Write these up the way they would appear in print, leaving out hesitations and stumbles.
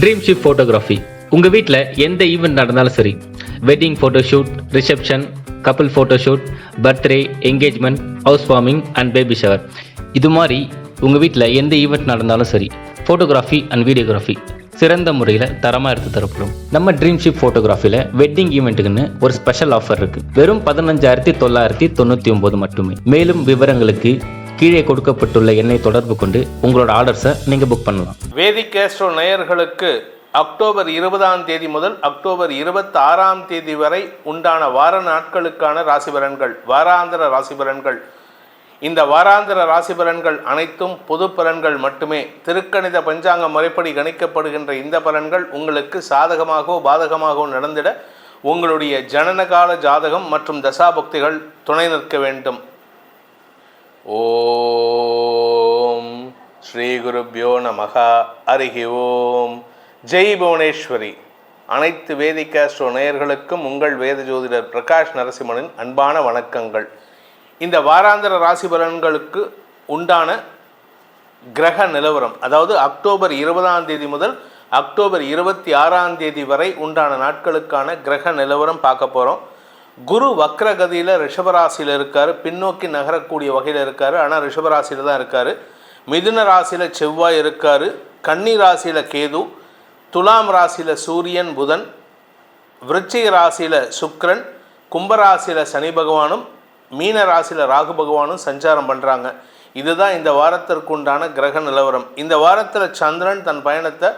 Dream ship photography. உங்கள் வீட்டில் எந்த ஈவெண்ட் நடந்தாலும் சரி, wedding photoshoot, reception, couple photoshoot, birthday, engagement, house warming and baby shower, இது மாதிரி உங்கள் வீட்டில் எந்த ஈவெண்ட் நடந்தாலும் சரி, ஃபோட்டோகிராஃபி அண்ட் வீடியோகிராஃபி சிறந்த முறையில் தரமாக எடுத்து தரப்படும். நம்ம ட்ரீம் ஷிப் ஃபோட்டோகிராஃபியில் வெட்டிங் ஈவெண்ட்டுக்குன்னு ஒரு ஸ்பெஷல் ஆஃபர் இருக்குது. வெறும் 15,999 மட்டுமே. மேலும் விவரங்களுக்கு கீழே கொடுக்கப்பட்டுள்ள எண்ணை தொடர்பு கொண்டு உங்களோட ஆர்டர்ஸை நீங்கள் புக் பண்ணலாம். வேதிக் ஆஸ்ட்ரோ நேயர்களுக்கு அக்டோபர் 20 முதல் அக்டோபர் 26 வரை உண்டான வார நாட்களுக்கான ராசி பலன்கள், வாராந்திர ராசி பலன்கள். இந்த வாராந்திர ராசி பலன்கள் அனைத்தும் பொது பலன்கள் மட்டுமே. திருக்கணித பஞ்சாங்க முறைப்படி கணிக்கப்படுகின்ற இந்த பலன்கள் உங்களுக்கு சாதகமாகவோ பாதகமாகவோ நடந்திட உங்களுடைய ஜனனகால ஜாதகம் மற்றும் தசாபக்திகள் துணை நிற்க வேண்டும். ஓம் ஸ்ரீ குருப்யோ நமஹ. ஹரிஹி ஓம். ஜெய் புவனேஸ்வரி. அனைத்து வேதிக் ஆஸ்ட்ரோ நேயர்களுக்கும் உங்கள் வேத ஜோதிடர் பிரகாஷ் நரசிம்மனின் அன்பான வணக்கங்கள். இந்த வாராந்திர ராசி பலன்களுக்கு உண்டான கிரக நிலவரம், அதாவது அக்டோபர் 20 முதல் அக்டோபர் 26 வரை உண்டான நாட்களுக்கான கிரக நிலவரம் பார்க்க போகிறோம். குரு வக்ரகதியில் ரிஷபராசியில் இருக்கார், பின்னோக்கி நகரக்கூடிய வகையில் இருக்கார். ஆனால் ரிஷபராசியில் தான் இருக்கார். மிதுன ராசியில் செவ்வாய் இருக்கார், கன்னி ராசியில் கேது, துலாம் ராசியில் சூரியன் புதன், விருச்சிக ராசியில் சுக்கிரன், கும்பராசியில் சனி பகவானும், மீன ராசியில் ராகு பகவானும் சஞ்சாரம் பண்ணுறாங்க. இதுதான் இந்த வாரத்திற்கு உண்டான கிரக நிலவரம். இந்த வாரத்தில் சந்திரன் தன் பயணத்தை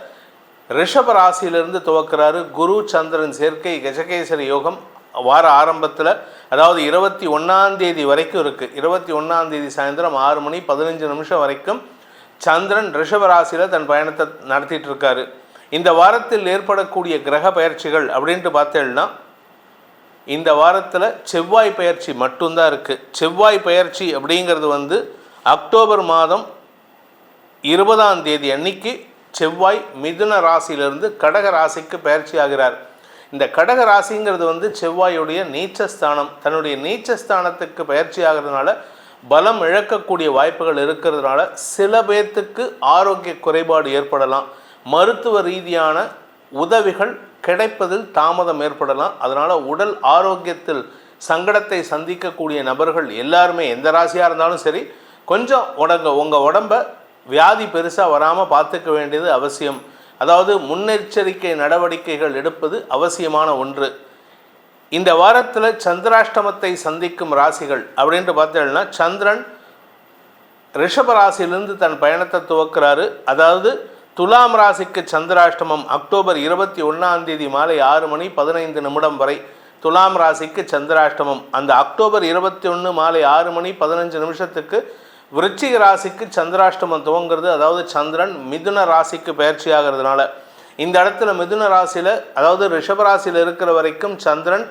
ரிஷப ராசியிலிருந்து துவக்கிறாரு. குரு சந்திரன் சேர்க்கை கஜகேசரி யோகம் வார ஆரம்பத்தில், அதாவது 21 வரைக்கும் இருக்குது. 21 சாயந்தரம் 6:15 வரைக்கும் சந்திரன் ரிஷப ராசியில் தன் பயணத்தை நடத்திட்டு இருக்காரு. இந்த வாரத்தில் ஏற்படக்கூடிய கிரக பயிற்சிகள் அப்படின்ட்டு பார்த்தேன்னா, இந்த வாரத்தில் செவ்வாய் பயிற்சி மட்டும்தான் இருக்குது. செவ்வாய் பயிற்சி அப்படிங்கிறது அக்டோபர் மாதம் 20 அன்னைக்கு செவ்வாய் மிதுன ராசியிலிருந்து கடக ராசிக்கு பயிற்சி ஆகிறார். இந்த கடக ராசிங்கிறது செவ்வாயுடைய நீச்சஸ்தானம். தன்னுடைய நீச்சஸ்தானத்துக்கு பயிற்சி ஆகிறதுனால பலம் இழக்கக்கூடிய வாய்ப்புகள் இருக்கிறதுனால சில பேர்த்துக்கு ஆரோக்கிய குறைபாடு ஏற்படலாம். மருத்துவ ரீதியான உதவிகள் கிடைப்பதில் தாமதம் ஏற்படலாம். அதனால் உடல் ஆரோக்கியத்தில் சங்கடத்தை சந்திக்கக்கூடிய நபர்கள் எல்லாருமே, எந்த ராசியாக இருந்தாலும் சரி, கொஞ்சம் உங்கள் உடம்பை வியாதி பெருசாக வராமல் பார்த்துக்க வேண்டியது அவசியம். அதாவது முன்னெச்சரிக்கை நடவடிக்கைகள் எடுப்பது அவசியமான ஒன்று. இந்த வாரத்தில் சந்திராஷ்டமத்தை சந்திக்கும் ராசிகள் அப்படின்ட்டு பார்த்தீங்கன்னா, சந்திரன் ரிஷப ராசியிலிருந்து தன் பயணத்தை துவக்கிறாரு. அதாவது துலாம் ராசிக்கு சந்திராஷ்டமம் அக்டோபர் 21 மாலை 6:15 வரை துலாம் ராசிக்கு சந்திராஷ்டமம். அந்த அக்டோபர் 21 மாலை 6:15 விருச்சிக ராசிக்கு சந்திராஷ்டமம் துவங்கிறது. அதாவது சந்திரன் மிதுன ராசிக்கு பயிற்சி ஆகிறதுனால இந்த இடத்துல மிதுன ராசியில், அதாவது ரிஷபராசியில் இருக்கிற வரைக்கும் சந்திரன்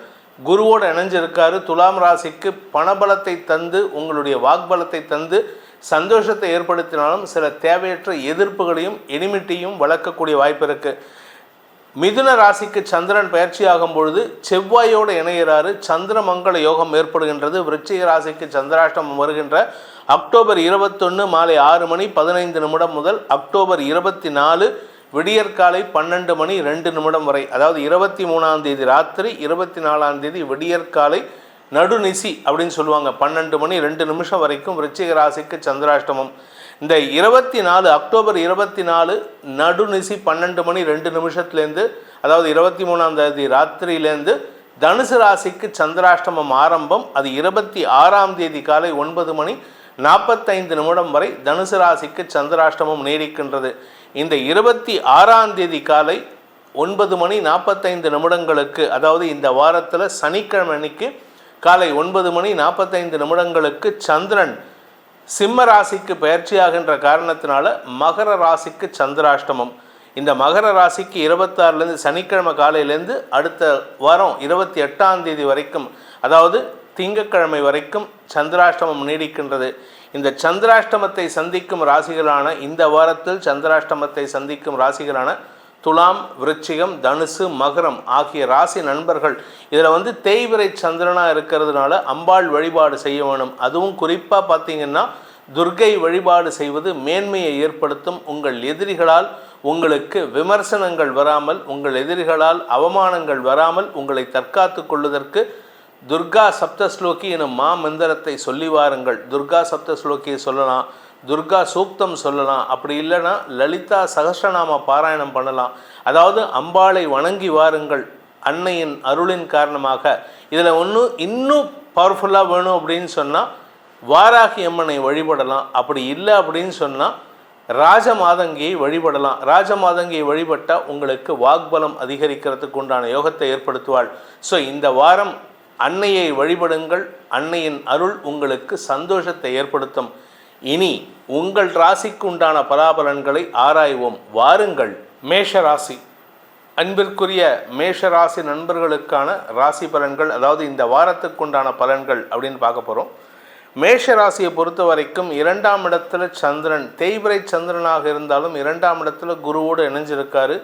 குருவோடு இணைஞ்சிருக்காரு. துலாம் ராசிக்கு பணபலத்தை தந்து, உங்களுடைய வாக்பலத்தை தந்து சந்தோஷத்தை ஏற்படுத்தினாலும் சில தேவையற்ற எதிர்ப்புகளையும் எனிமிட்டியும் வளர்க்கக்கூடிய வாய்ப்பு இருக்குது. மிதுன ராசிக்கு சந்திரன் பயிற்சி ஆகும் பொழுது செவ்வாயோடு இணைகிறாரு. சந்திரமங்கல யோகம் ஏற்படுகின்றது. விருச்சிக ராசிக்கு சந்திராஷ்டமம் வருகின்ற அக்டோபர் 21 மாலை 6:15 முதல் அக்டோபர் 24 விடியற்காலை 12:02 வரை, அதாவது 23 ராத்திரி 24 விடியற்காலை நடுநிசி அப்படின்னு சொல்லுவாங்க, 12:02 வரைக்கும் விருச்சிக ராசிக்கு சந்திராஷ்டமம். இந்த 24 அக்டோபர் 24 நடுநிசி 12:02 அதாவது 23 ராத்திரியிலேருந்து தனுசு ராசிக்கு சந்திராஷ்டமம் ஆரம்பம். அது 26 காலை 9:45 வரை தனுசு ராசிக்கு சந்திராஷ்டமம் நீடிக்கின்றது. இந்த 26 காலை 9:45 அதாவது இந்த வாரத்தில் சனிக்கிழமை அன்னைக்கு காலை 9:45 சந்திரன் சிம்ம ராசிக்கு பயிற்சியாகின்ற காரணத்தினால மகர ராசிக்கு சந்திராஷ்டமம். இந்த மகர ராசிக்கு 26 சனிக்கிழமை காலையிலேருந்து அடுத்த வாரம் 28 வரைக்கும், அதாவது திங்கட்கிழமை வரைக்கும் சந்திராஷ்டமம் நீடிக்கின்றது. இந்த சந்திராஷ்டமத்தை சந்திக்கும் ராசிகளான, இந்த வாரத்தில் சந்திராஷ்டமத்தை சந்திக்கும் ராசிகளான துலாம், விருச்சிகம், தனுசு, மகரம் ஆகிய ராசி நண்பர்கள் இதில் தேய்பிறை சந்திரனாக இருக்கிறதுனால அம்பாள் வழிபாடு செய்ய வேணும். அதுவும் குறிப்பாக பார்த்தீங்கன்னா துர்க்கை வழிபாடு செய்வது மேன்மையை ஏற்படுத்தும். உங்கள் எதிரிகளால் உங்களுக்கு விமர்சனங்கள் வராமல், உங்கள் எதிரிகளால் அவமானங்கள் வராமல் உங்களை தற்காத்து கொள்வதற்கு துர்கா சப்தஸ்லோகி எனும் மந்திரத்தை சொல்லி வாருங்கள். துர்கா சப்தஸ்லோகியை சொல்லலாம், துர்கா சூக்தம் சொல்லலாம், அப்படி இல்லைன்னா லலிதா சகஸ்ரநாம பாராயணம் பண்ணலாம். அதாவது அம்பாளை வணங்கி வாருங்கள் அன்னையின் அருளின் காரணமாக. இதில் இன்னும் பவர்ஃபுல்லாக வேணும் அப்படின்னு சொன்னால் வாராகி அம்மனை வழிபடலாம். அப்படி இல்லை அப்படின்னு சொன்னால் ராஜமாதங்கியை வழிபடலாம். ராஜமாதங்கியை வழிபட்டால் உங்களுக்கு வாக்பலம் அதிகரிக்கிறதுக்கு உண்டான யோகத்தை ஏற்படுத்துவாள். ஸோ இந்த வாரம் அன்னையை வழிபடுங்கள். அன்னையின் அருள் உங்களுக்கு சந்தோஷத்தை ஏற்படுத்தும். இனி உங்கள் ராசிக்கு உண்டான பலாபலன்களை ஆராய்வோம். வாருங்கள். மேஷராசி. அன்பிற்குரிய மேஷராசி நண்பர்களுக்கான ராசி பலன்கள், அதாவது இந்த வாரத்துக்குண்டான பலன்கள் அப்படின்னு பார்க்க போகிறோம். மேஷராசியை பொறுத்த வரைக்கும் 2ஆம் இடத்துல சந்திரன், தேய்பிரை சந்திரனாக இருந்தாலும் 2ஆம் இடத்துல குருவோடு இணைஞ்சிருக்காரு.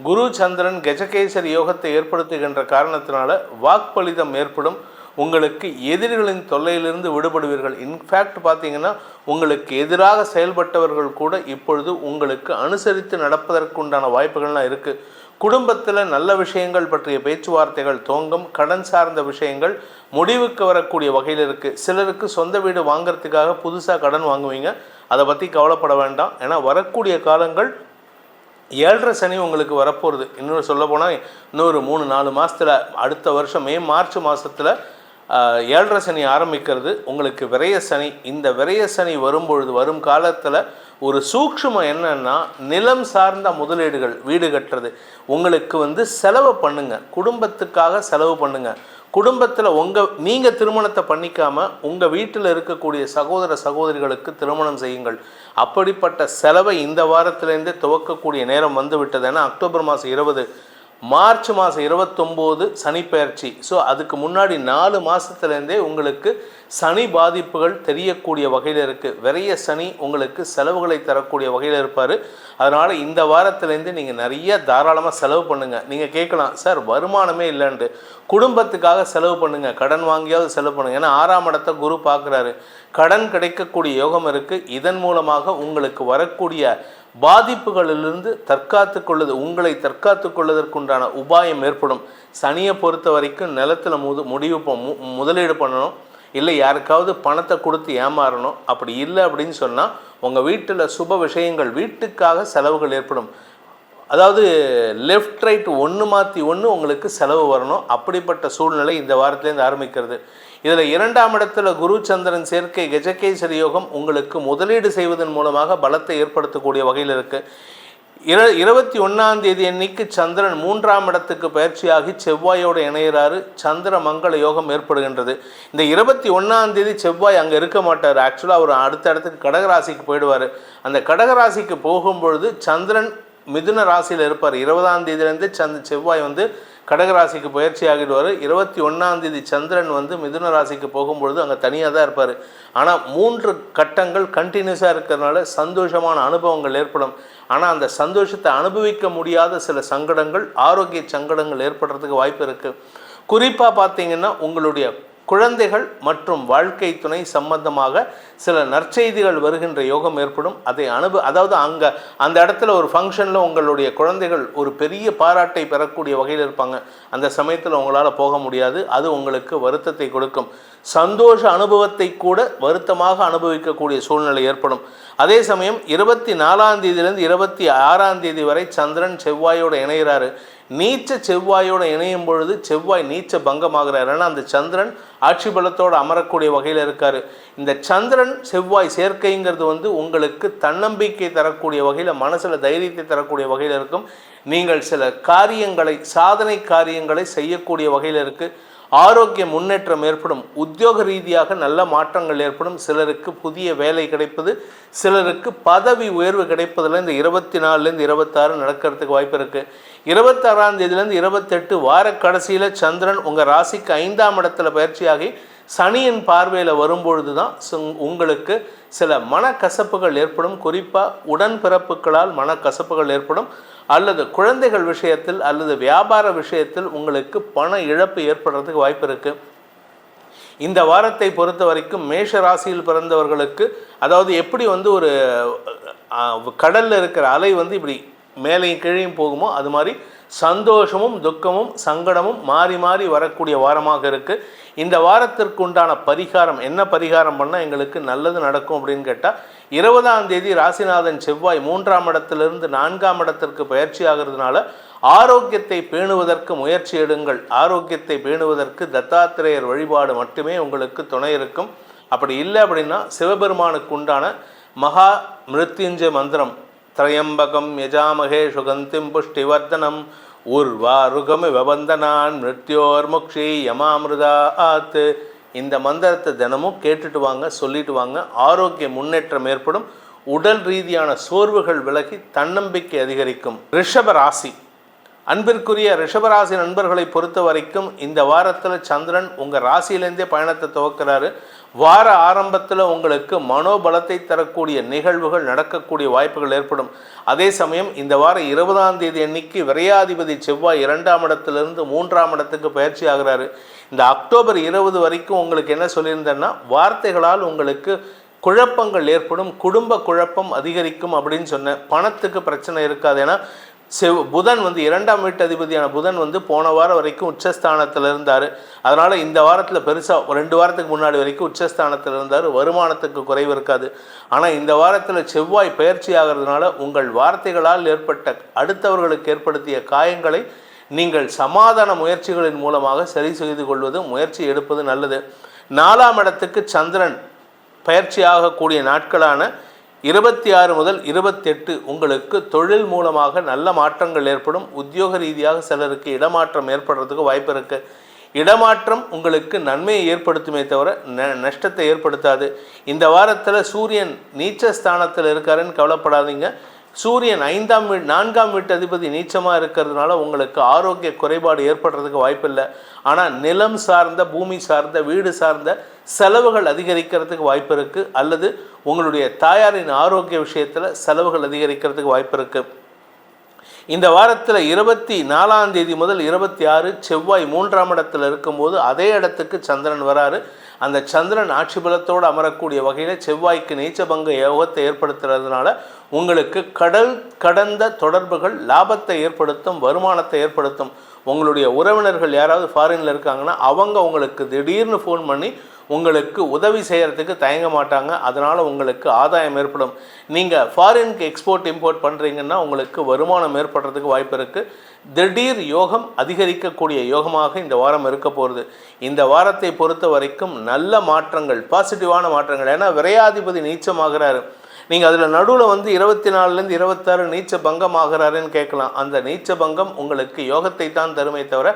குரு சந்திரன் கஜகேசரி யோகத்தை ஏற்படுத்துகின்ற காரணத்தினால வாக்பலிதம் ஏற்படும். உங்களுக்கு எதிரிகளின் தொல்லையிலிருந்து விடுபடுவீர்கள். இன்ஃபேக்ட் பார்த்தீங்கன்னா உங்களுக்கு எதிராக செயல்பட்டவர்கள் கூட இப்பொழுது உங்களுக்கு அனுசரித்து நடப்பதற்குண்டான வாய்ப்புகள்லாம் இருக்குது. குடும்பத்தில் நல்ல விஷயங்கள் பற்றிய பேச்சுவார்த்தைகள் துவங்கும். கடன் சார்ந்த விஷயங்கள் முடிவுக்கு வரக்கூடிய வகையில் இருக்குது. சிலருக்கு சொந்த வீடு வாங்கிறதுக்காக புதுசாக கடன் வாங்குவீங்க. அதை பற்றி கவலைப்பட வேண்டாம். ஏன்னா வரக்கூடிய காலங்கள் 7.5 சனி உங்களுக்கு வரப்போகிறது. இன்னொரு சொல்ல போனால் இன்னொரு 3-4 மாதத்தில், அடுத்த வருஷம் மார்ச் மாதத்தில் 7.5 சனி ஆரம்பிக்கிறது. உங்களுக்கு விரய சனி. இந்த விரய சனி வரும்பொழுது, வரும் காலத்தில் ஒரு சூக்ஷ்மம் என்னன்னா, நிலம் சார்ந்த முதலீடுகள், வீடு கட்டுறது, உங்களுக்கு செலவு பண்ணுங்கள். குடும்பத்துக்காக செலவு பண்ணுங்கள். குடும்பத்தில் நீங்கள் திருமணத்தை பண்ணிக்காமல் உங்கள் வீட்டில் இருக்கக்கூடிய சகோதர சகோதரிகளுக்கு திருமணம் செய்யுங்கள். அப்படிப்பட்ட செலவை இந்த வாரத்திலேருந்தே துவக்கக்கூடிய நேரம் வந்துவிட்டது. ஏன்னா அக்டோபர் மாதம் 20, மார்ச் மாதம் 29 சனி பெயர்ச்சி. ஸோ அதுக்கு முன்னாடி 4 மாதத்துலேருந்தே உங்களுக்கு சனி பாதிப்புகள் தெரியக்கூடிய வகையில் இருக்குது. விரைய சனி உங்களுக்கு செலவுகளை தரக்கூடிய வகையில் இருப்பார். அதனால் இந்த வாரத்துலேருந்து நீங்கள் நிறைய தாராளமாக செலவு பண்ணுங்கள். நீங்கள் கேட்கலாம், சார் வருமானமே இல்லைன்ட்டு. குடும்பத்துக்காக செலவு பண்ணுங்கள். கடன் வாங்கியாவது செலவு பண்ணுங்கள். ஏன்னா 6ஆம் இடத்தை குரு பார்க்குறாரு. கடன் கிடைக்கக்கூடிய யோகம் இருக்குது. இதன் மூலமாக உங்களுக்கு வரக்கூடிய பாதிப்புகளிலிருந்து உங்களை தற்காத்து கொள்வதற்குண்டான உபாயம் ஏற்படும். சனியை பொறுத்த வரைக்கும் நிலத்தில் முதலீடு பண்ணணும், இல்லை யாருக்காவது பணத்தை கொடுத்து ஏமாறணும். அப்படி இல்லை அப்படின்னு சொன்னால் உங்கள் வீட்டில் சுப விஷயங்கள், வீட்டுக்காக செலவுகள் ஏற்படும். அதாவது லெஃப்ட் ரைட் ஒன்று மாற்றி ஒன்று உங்களுக்கு செலவு வரணும். அப்படிப்பட்ட சூழ்நிலை இந்த வாரத்திலேருந்து ஆரம்பிக்கிறது. இதில் 2ஆம் இடத்துல குரு சந்திரன் சேர்க்கை கஜகேசரி யோகம் உங்களுக்கு முதலீடு செய்வதன் மூலமாக பலத்தை ஏற்படுத்தக்கூடிய வகையில் இருக்குது. 21ஆம் தேதி அன்னைக்கு சந்திரன் 3ஆம் இடத்துக்கு பயிற்சியாகி செவ்வாயோடு இணைகிறாரு. சந்திர மங்கள யோகம் ஏற்படுகின்றது. இந்த 21ஆம் தேதி செவ்வாய் அங்கே இருக்க மாட்டார். ஆக்சுவலாக அவர் அடுத்த இடத்துக்கு கடகராசிக்கு போயிடுவார். அந்த கடகராசிக்கு போகும்பொழுது சந்திரன் மிதுன ராசியில் இருப்பார். 20ஆம் தேதியிலேருந்து செவ்வாய் கடகராசிக்கு பயிற்சி ஆகிடுவார். 21ஆம் தேதி சந்திரன் மிதுன ராசிக்கு போகும்பொழுது அங்கே தனியாக தான் இருப்பார். ஆனால் 3 கட்டங்கள் கண்டினியூஸாக இருக்கிறதுனால சந்தோஷமான அனுபவங்கள் ஏற்படும். ஆனால் அந்த சந்தோஷத்தை அனுபவிக்க முடியாத சில சங்கடங்கள், ஆரோக்கிய சங்கடங்கள் ஏற்படுறதுக்கு வாய்ப்பு இருக்குது. குறிப்பாக பார்த்தீங்கன்னா உங்களுடைய குழந்தைகள் மற்றும் வாழ்க்கை துணை சம்பந்தமாக சில நற்செய்திகள் வருகின்ற யோகம் ஏற்படும். அதாவது அந்த இடத்துல ஒரு ஃபங்க்ஷனில் உங்களுடைய குழந்தைகள் ஒரு பெரிய பாராட்டை பெறக்கூடிய வகையில் இருப்பாங்க. அந்த சமயத்தில் உங்களால் போக முடியாது. அது உங்களுக்கு வருத்தத்தை கொடுக்கும். சந்தோஷ அனுபவத்தை கூட வருத்தமாக அனுபவிக்கக்கூடிய சூழ்நிலை ஏற்படும். அதே சமயம் 24ஆம் தேதியிலேருந்து 26ஆம் தேதி வரை சந்திரன் செவ்வாயோடு இணைகிறாரு. நீச்ச செவ்வாயோடு இணையும் பொழுது செவ்வாய் நீச்ச பங்கமாகிறார். ஏன்னா அந்த சந்திரன் ஆட்சி பலத்தோடு அமரக்கூடிய வகையில் இருக்கார். இந்த சந்திரன் செவ்வாய் சேர்க்கைங்கிறது உங்களுக்கு தன்னம்பிக்கை தரக்கூடிய வகையில், மனசில் தைரியத்தை தரக்கூடிய வகையில் இருக்கும். நீங்கள் சில காரியங்களை, சாதனை காரியங்களை செய்யக்கூடிய வகையில் இருக்குது. ஆரோக்கிய முன்னேற்றம் ஏற்படும். உத்தியோக ரீதியாக நல்ல மாற்றங்கள் ஏற்படும். சிலருக்கு புதிய வேலை கிடைப்பது, சிலருக்கு பதவி உயர்வு கிடைப்பதில் இந்த 24லேருந்து 26 நடக்கிறதுக்கு வாய்ப்பு இருக்குது. 26ஆம் தேதியிலேருந்து 28 வார கடைசியில் சந்திரன் உங்கள் ராசிக்கு 5ஆம் இடத்துல பயிற்சியாகி சனியின் பார்வையில் வரும்பொழுது தான் உங்களுக்கு சில மனக்கசப்புகள் ஏற்படும். குறிப்பாக உடன்பிறப்புகளால் மனக்கசப்புகள் ஏற்படும். அல்லது குழந்தைகள் விஷயத்தில் அல்லது வியாபார விஷயத்தில் உங்களுக்கு பண இழப்பு ஏற்படுறதுக்கு வாய்ப்பு இருக்குது. இந்த வாரத்தை பொறுத்த வரைக்கும் மேஷ ராசியில் பிறந்தவர்களுக்கு, அதாவது எப்படி ஒரு கடலில் இருக்கிற அலை இப்படி மேலையும் கீழையும் போகுமோ அது மாதிரி சந்தோஷமும் துக்கமும் சங்கடமும் மாறி மாறி வரக்கூடிய வாரமாக இருக்குது. இந்த வாரத்திற்கு உண்டான பரிகாரம் என்ன பரிகாரம் பண்ணால் எங்களுக்கு நல்லது நடக்கும் அப்படின்னு கேட்டால் 20ஆம் தேதி ராசிநாதன் செவ்வாய் 3ஆம் இடத்திலிருந்து 4ஆம் இடத்திற்கு பயிற்சி ஆகிறதுனால ஆரோக்கியத்தை பேணுவதற்கு முயற்சி எடுங்கள். ஆரோக்கியத்தை பேணுவதற்கு தத்தாத்திரேயர் வழிபாடு மட்டுமே உங்களுக்கு துணை இருக்கும். அப்படி இல்லை அப்படின்னா சிவபெருமானுக்கு உண்டான மகா மிருத்யுஞ்சய மந்திரம் திரையம்பகம் யஜாமகே சுகந்திம் புஷ்டிவர்தனம் உர்வாருகம வபந்தனான் மிருத்யோர் முக்ஷி யமாமிருதா ஆத்து, இந்த மந்திரத்தை தினமும் கேட்டுட்டு வாங்க, சொல்லிட்டு வாங்க. ஆரோக்கிய முன்னேற்றம் ஏற்படும். உடல் ரீதியான சோர்வுகள் விலகி தன்னம்பிக்கை அதிகரிக்கும். ரிஷப ராசி அன்பிற்குரிய ரிஷபராசி நண்பர்களை பொறுத்த வரைக்கும் இந்த வாரத்தில் சந்திரன் உங்கள் ராசியிலேருந்தே பயணத்தை துவக்கிறாரு. வார ஆரம்பத்தில் உங்களுக்கு மனோபலத்தை தரக்கூடிய நிகழ்வுகள் நடக்கக்கூடிய வாய்ப்புகள் ஏற்படும். அதே சமயம் இந்த வாரம் 20ஆம் தேதி அன்னைக்கு விரையாதிபதி செவ்வாய் 2ஆம் இடத்திலிருந்து 3ஆம் இடத்துக்கு பயிற்சி ஆகிறாரு. இந்த அக்டோபர் 20 வரைக்கும் உங்களுக்கு என்ன சொல்லியிருந்தேன்னா, வார்த்தைகளால் உங்களுக்கு குழப்பங்கள் ஏற்படும், குடும்ப குழப்பம் அதிகரிக்கும் அப்படின்னு சொன்னேன். பணத்துக்கு பிரச்சனை இருக்காது. ஏன்னா புதன் 2ஆம் வீட்டு அதிபதியான புதன் போன வாரம் வரைக்கும் உச்சஸ்தானத்தில் இருந்தார். அதனால் இந்த வாரத்தில் பெருசாக 2 வாரத்துக்கு முன்னாடி வரைக்கும் உச்சஸ்தானத்தில் இருந்தார். வருமானத்துக்கு குறைவு இருக்காது. ஆனால் இந்த வாரத்தில் செவ்வாய் பயிற்சி ஆகிறதுனால உங்கள் வார்த்தைகளால் ஏற்பட்ட அடுத்தவர்களுக்கு ஏற்படுத்திய காயங்களை நீங்கள் சமாதான முயற்சிகளின் மூலமாக சரி செய்து கொள்வது, முயற்சி எடுப்பது நல்லது. 4ஆம் இடத்துக்கு சந்திரன் பயிற்சி ஆகக்கூடிய நாட்களான 26 முதல் 28 உங்களுக்கு தொழில் மூலமாக நல்ல மாற்றங்கள் ஏற்படும். உத்தியோக ரீதியாக சிலருக்கு இடமாற்றம் ஏற்படுறதுக்கு வாய்ப்பு இருக்குது. இடமாற்றம் உங்களுக்கு நன்மையை ஏற்படுத்துமே தவிர நஷ்டத்தை ஏற்படுத்தாது. இந்த வாரத்தில் சூரியன் நீச்சஸ்தானத்தில் இருக்காருன்னு கவலைப்படாதீங்க. சூரியன் 4ஆம் வீட்டு அதிபதி நீச்சமாக இருக்கிறதுனால உங்களுக்கு ஆரோக்கிய குறைபாடு ஏற்படுறதுக்கு வாய்ப்பில்லை. ஆனால் நிலம் சார்ந்த, பூமி சார்ந்த, வீடு சார்ந்த செலவுகள் அதிகரிக்கிறதுக்கு வாய்ப்பு இருக்குது. அல்லது உங்களுடைய தாயாரின் ஆரோக்கிய விஷயத்தில் செலவுகள் அதிகரிக்கிறதுக்கு வாய்ப்பு இருக்குது. இந்த வாரத்தில் 24ஆம் தேதி முதல் 26 செவ்வாய் 3ஆம் இடத்தில் இருக்கும்போது அதே இடத்துக்கு சந்திரன் வராரு. அந்த சந்திரன் ஆட்சி பலத்தோடு அமரக்கூடிய வகையில் செவ்வாய்க்கு நீச்சபங்க யோகத்தை ஏற்படுத்துறதுனால உங்களுக்கு கடல் கடந்த தொடர்புகள் லாபத்தை ஏற்படுத்தும், வருமானத்தை ஏற்படுத்தும். உங்களுடைய உறவினர்கள் யாராவது ஃபாரினில் இருக்காங்கன்னா அவங்க உங்களுக்கு திடீர்னு ஃபோன் பண்ணி உங்களுக்கு உதவி செய்கிறதுக்கு தயங்க மாட்டாங்க. அதனால் உங்களுக்கு ஆதாயம் ஏற்படும். நீங்கள் ஃபாரினுக்கு எக்ஸ்போர்ட் இம்போர்ட் பண்ணுறீங்கன்னா உங்களுக்கு வருமானம் ஏற்படுறதுக்கு வாய்ப்பு இருக்குது. திடீர் யோகம் அதிகரிக்கக்கூடிய யோகமாக இந்த வாரம் இருக்க போகிறது. இந்த வாரத்தை பொறுத்த வரைக்கும் நல்ல மாற்றங்கள், பாசிட்டிவான மாற்றங்கள். ஏன்னா விரையாதிபதி நீச்சமாகிறாரு. நீங்கள் அதில் நடுவில் 24லேருந்து 26 நீச்ச பங்கம் ஆகிறாருன்னு கேட்கலாம். அந்த நீச்ச பங்கம் உங்களுக்கு யோகத்தை தான் தருமே தவிர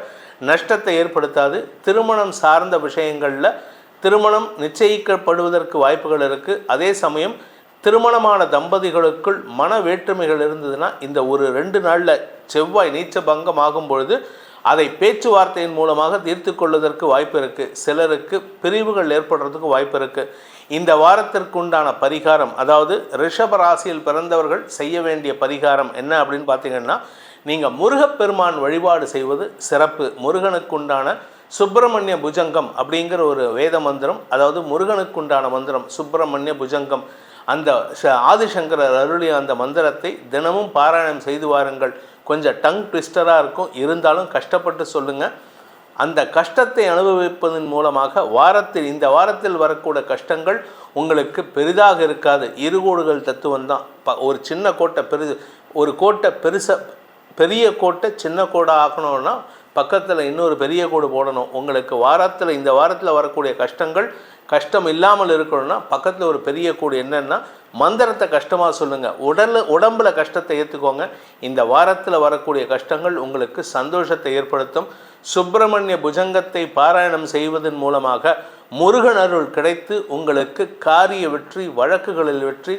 நஷ்டத்தை ஏற்படுத்தாது. திருமணம் சார்ந்த விஷயங்களில் திருமணம் நிச்சயிக்கப்படுவதற்கு வாய்ப்புகள் இருக்குது. அதே சமயம் திருமணமான தம்பதிகளுக்குள் மன வேற்றுமைகள் இருந்ததுன்னா இந்த ஒரு 2 நாளில் செவ்வாய் நீச்ச பங்கம் ஆகும் பொழுது அதை பேச்சுவார்த்தையின் மூலமாக தீர்த்து கொள்வதற்கு வாய்ப்பு இருக்குது. சிலருக்கு பிரிவுகள் ஏற்படுறதுக்கு வாய்ப்பு இருக்குது. இந்த வாரத்திற்கு உண்டான பரிகாரம், அதாவது ரிஷப ராசியில் பிறந்தவர்கள் செய்ய வேண்டிய பரிகாரம் என்ன அப்படின்னு பார்த்தீங்கன்னா, நீங்கள் முருகப்பெருமான் வழிபாடு செய்வது சிறப்பு. முருகனுக்குண்டான சுப்பிரமணிய புஜங்கம் அப்படிங்கிற ஒரு வேத மந்திரம், அதாவது முருகனுக்குண்டான மந்திரம் சுப்பிரமணிய புஜங்கம், அந்த ஆதிசங்கரர் அருளிய அந்த மந்திரத்தை தினமும் பாராயணம் செய்து வாருங்கள். கொஞ்சம் டங் ட்விஸ்டராக இருக்கும், இருந்தாலும் கஷ்டப்பட்டு சொல்லுங்கள். அந்த கஷ்டத்தை அனுபவிப்பதன் மூலமாக இந்த வாரத்தில் வரக்கூடிய கஷ்டங்கள் உங்களுக்கு பெரிதாக இருக்காது. இருகோடுகள் தத்துவம் தான். ஒரு சின்ன கோட்டை பெரிய கோட்டை சின்ன கோடாக ஆக்கணும்னா பக்கத்தில் இன்னொரு பெரிய கோடு போடணும். உங்களுக்கு இந்த வாரத்தில் வரக்கூடிய கஷ்டம் இல்லாமல் இருக்கணும்னா பக்கத்தில் ஒரு பெரிய கோடு. என்னென்னா மந்திரத்தை கஷ்டமாக சொல்லுங்கள். உடம்பில் கஷ்டத்தை ஏற்றுக்கோங்க. இந்த வாரத்தில் வரக்கூடிய கஷ்டங்கள் உங்களுக்கு சந்தோஷத்தை ஏற்படுத்தும். சுப்பிரமணிய புஜங்கத்தை பாராயணம் செய்வதன் மூலமாக முருகன் அருள் கிடைத்து உங்களுக்கு காரிய வெற்றி, வழக்குகளில் வெற்றி,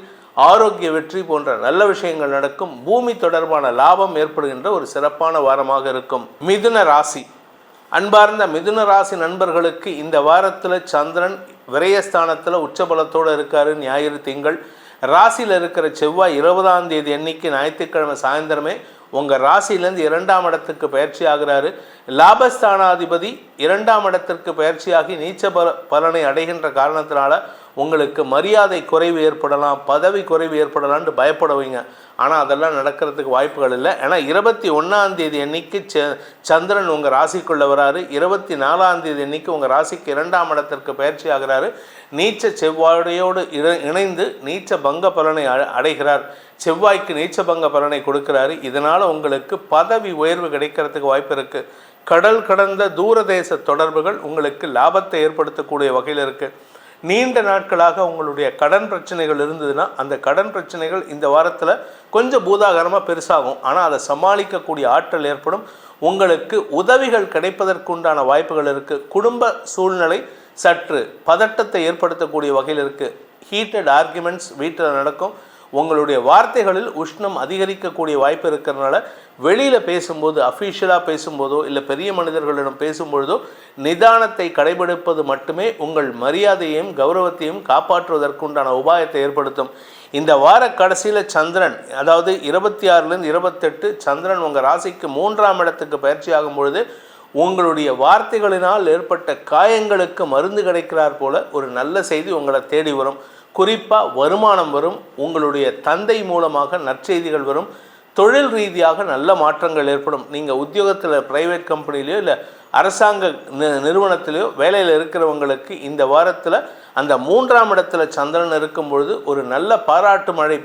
ஆரோக்கிய வெற்றி போன்ற நல்ல விஷயங்கள் நடக்கும். பூமி தொடர்பான லாபம் ஏற்படுகின்ற ஒரு சிறப்பான வாரமாக இருக்கும். மிதுன ராசி அன்பார்ந்த மிதுன ராசி நண்பர்களுக்கு இந்த வாரத்தில் சந்திரன் விரயஸ்தானத்தில் உச்சபலத்தோடு இருக்காரு. ஞாயிறு திங்கள் ராசியில் இருக்கிற செவ்வாய் 20ஆம் தேதி அன்னைக்கு ஞாயிற்றுக்கிழமை சாயந்தரமே உங்கள் ராசியிலேருந்து 2ஆம் இடத்துக்கு பயிற்சி ஆகிறாரு. லாபஸ்தானாதிபதி 2ஆம் இடத்திற்கு பயிற்சியாகி நீச்ச பலனை அடைகின்ற காரணத்தினால உங்களுக்கு மரியாதை குறைவு ஏற்படலாம், பதவி குறைவு ஏற்படலாம்னு பயப்படுவீங்க. ஆனால் அதெல்லாம் நடக்கிறதுக்கு வாய்ப்புகள் இல்லை. ஏன்னா 21 அன்னைக்கு சந்திரன் உங்கள் ராசிக்குள்ளே வராரு. 24 அன்னைக்கு உங்கள் ராசிக்கு 2ஆம் இடத்திற்கு பயிற்சி ஆகிறாரு. நீச்ச செவ்வாயோடு இணைந்து நீச்ச பங்க பலனை அடைகிறார். செவ்வாய்க்கு நீச்ச பங்க பலனை கொடுக்கிறாரு. இதனால் உங்களுக்கு பதவி உயர்வு கிடைக்கிறதுக்கு வாய்ப்பு இருக்குது. கடல் கடந்த தூரதேச தொடர்புகள் உங்களுக்கு லாபத்தை ஏற்படுத்தக்கூடிய வகையில் இருக்குது. நீண்ட நாட்களாக உங்களுடைய கடன் பிரச்சனைகள் இருந்ததுன்னா அந்த கடன் பிரச்சனைகள் இந்த வாரத்தில் கொஞ்சம் பூதாகரமாக பெருசாகும். ஆனால் அதை சமாளிக்கக்கூடிய ஆற்றல் ஏற்படும். உங்களுக்கு உதவிகள் கிடைப்பதற்குண்டான வாய்ப்புகள் இருக்குது. குடும்ப சூழ்நிலை சற்று பதட்டத்தை ஏற்படுத்தக்கூடிய வகையில் இருக்குது. ஹீட்டட் ஆர்குமெண்ட்ஸ் வீட்டில் நடக்கும். உங்களுடைய வார்த்தைகளில் உஷ்ணம் அதிகரிக்கக்கூடிய வாய்ப்பு இருக்கிறதுனால வெளியில் பேசும்போது, அஃபீஷியலாக பேசும்போதோ இல்லை பெரிய மனிதர்களிடம் பேசும்பொழுதோ நிதானத்தை கடைபிடிப்பது மட்டுமே உங்கள் மரியாதையையும் கௌரவத்தையும் காப்பாற்றுவதற்குண்டான உபாயத்தை ஏற்படுத்தும். இந்த வார கடைசியில் சந்திரன், அதாவது 26லேருந்து 28 சந்திரன் உங்கள் ராசிக்கு 3ஆம் இடத்துக்கு பயிற்சி ஆகும் பொழுது உங்களுடைய வார்த்தைகளினால் ஏற்பட்ட காயங்களுக்கு மருந்து கிடைக்கிறார் போல ஒரு நல்ல செய்தி உங்களை தேடி வரும். குறிப்பாக வருமானம் வரும். உங்களுடைய தந்தை மூலமாக நற்செய்திகள் வரும். தொழில் ரீதியாக நல்ல மாற்றங்கள் ஏற்படும். நீங்கள் உத்தியோகத்தில் ப்ரைவேட் கம்பெனிலையோ இல்லை அரசாங்க நிறுவனத்திலேயோ வேலையில் இருக்கிறவங்களுக்கு இந்த வாரத்தில் அந்த 3ஆம் இடத்துல சந்திரன் இருக்கும் பொழுது ஒரு நல்ல பாராட்டு மழை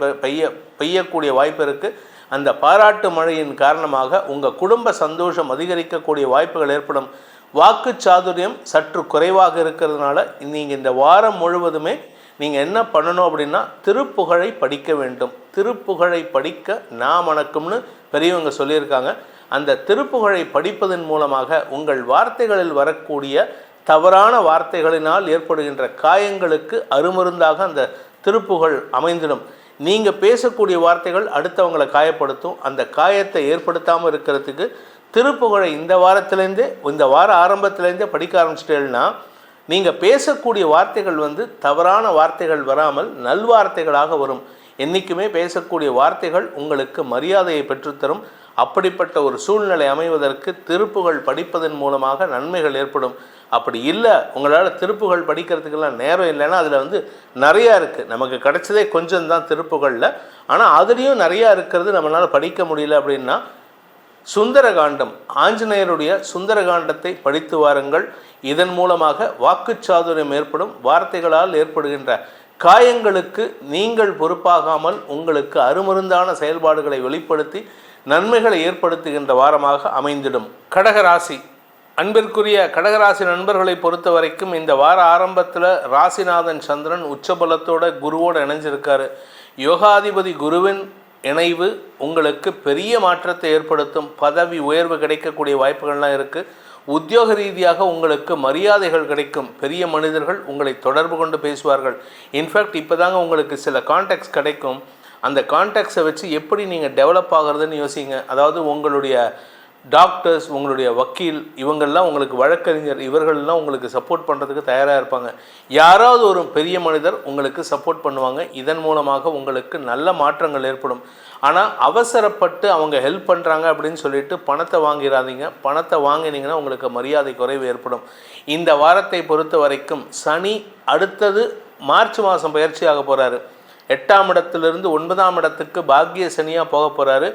பெய்யக்கூடிய வாய்ப்பு இருக்குது. அந்த பாராட்டு மழையின் காரணமாக உங்கள் குடும்ப சந்தோஷம் அதிகரிக்கக்கூடிய வாய்ப்புகள் ஏற்படும். வாக்கு சாதுரியம் சற்று குறைவாக இருக்கிறதுனால நீங்கள் இந்த வாரம் முழுவதுமே நீங்கள் என்ன பண்ணணும் அப்படின்னா திருப்புகழை படிக்க வேண்டும். திருப்புகழை படிக்க மணக்கும்னு பெரியவங்க சொல்லியிருக்காங்க. அந்த திருப்புகழை படிப்பதன் மூலமாக உங்கள் வார்த்தைகளில் வரக்கூடிய தவறான வார்த்தைகளினால் ஏற்படுகின்ற காயங்களுக்கு அருமருந்தாக அந்த திருப்புகழ் அமைந்திடும். நீங்கள் பேசக்கூடிய வார்த்தைகள் அடுத்தவங்களை காயப்படுத்தும். அந்த காயத்தை ஏற்படுத்தாமல் இருக்கிறதுக்கு திருப்புகழை இந்த வாரத்திலேருந்தே, இந்த வார ஆரம்பத்திலேருந்தே படிக்க ஆரம்பிச்சிட்டேன்னா நீங்கள் பேசக்கூடிய வார்த்தைகள் தவறான வார்த்தைகள் வராமல் நல்வார்த்தைகளாக வரும். என்றைக்குமே பேசக்கூடிய வார்த்தைகள் உங்களுக்கு மரியாதையை பெற்றுத்தரும். அப்படிப்பட்ட ஒரு சூழ்நிலை அமைவதற்கு திருப்புகள் படிப்பதன் மூலமாக நன்மைகள் ஏற்படும். அப்படி இல்லை, உங்களால் திருப்புகள் படிக்கிறதுக்கெல்லாம் நேரம் இல்லைன்னா அதில் நிறையா இருக்குது. நமக்கு கிடைச்சதே கொஞ்சம் தான் திருப்புகளில். ஆனால் அதுலேயும் நிறையா இருக்கிறது நம்மளால் படிக்க முடியல அப்படின்னா சுந்தரகாண்டம், ஆஞ்சநேயருடைய சுந்தரகாண்டத்தை படித்து வாருங்கள். இதன் மூலமாக வாக்குச்சாதுரியம் ஏற்படும். வார்த்தைகளால் ஏற்படுகின்ற காயங்களுக்கு நீங்கள் பொறுப்பாகாமல் உங்களுக்கு அருமருந்தான செயல்பாடுகளை வெளிப்படுத்தி நன்மைகளை ஏற்படுத்துகின்ற வாரமாக அமைந்திடும். கடகராசி, அன்பிற்குரிய கடகராசி நண்பர்களை பொறுத்த வரைக்கும் இந்த வார ஆரம்பத்தில் ராசிநாதன் சந்திரன் உச்சபலத்தோட குருவோடு இணைஞ்சிருக்காரு. யோகாதிபதி குருவின் இணைவு உங்களுக்கு பெரிய மாற்றத்தை ஏற்படுத்தும். பதவி உயர்வு கிடைக்கக்கூடிய வாய்ப்புகள்லாம் இருக்குது. உத்தியோக ரீதியாக உங்களுக்கு மரியாதைகள் கிடைக்கும். பெரிய மனிதர்கள் உங்களை தொடர்பு கொண்டு பேசுவார்கள். இன்ஃபேக்ட் இப்போ தாங்க உங்களுக்கு சில கான்டாக்ட்ஸ் கிடைக்கும். அந்த கான்டாக்ட்ஸை வச்சு எப்படி நீங்கள் டெவலப் ஆகிறதுன்னு யோசிங்க. அதாவது உங்களுடைய டாக்டர்ஸ், உங்களுடைய வக்கீல், இவங்கள்லாம் உங்களுக்கு வழக்கறிஞர், இவர்கள்லாம் உங்களுக்கு சப்போர்ட் பண்ணுறதுக்கு தயாராக இருப்பாங்க. யாராவது ஒரு பெரிய மனிதர் உங்களுக்கு சப்போர்ட் பண்ணுவாங்க. இதன் மூலமாக உங்களுக்கு நல்ல மாற்றங்கள் ஏற்படும். ஆனால் அவசரப்பட்டு அவங்க ஹெல்ப் பண்ணுறாங்க அப்படின்னு சொல்லிட்டு பணத்தை வாங்கிடாதீங்க. பணத்தை வாங்கினீங்கன்னா உங்களுக்கு மரியாதை குறைவு ஏற்படும். இந்த வாரத்தை பொறுத்த வரைக்கும் சனி அடுத்தது மார்ச் மாதம் பயிற்சியாக போகிறாரு. 8ஆம் இடத்திலிருந்து 9ஆம் இடத்துக்கு பாக்கிய சனியாக போக போகிறாரு.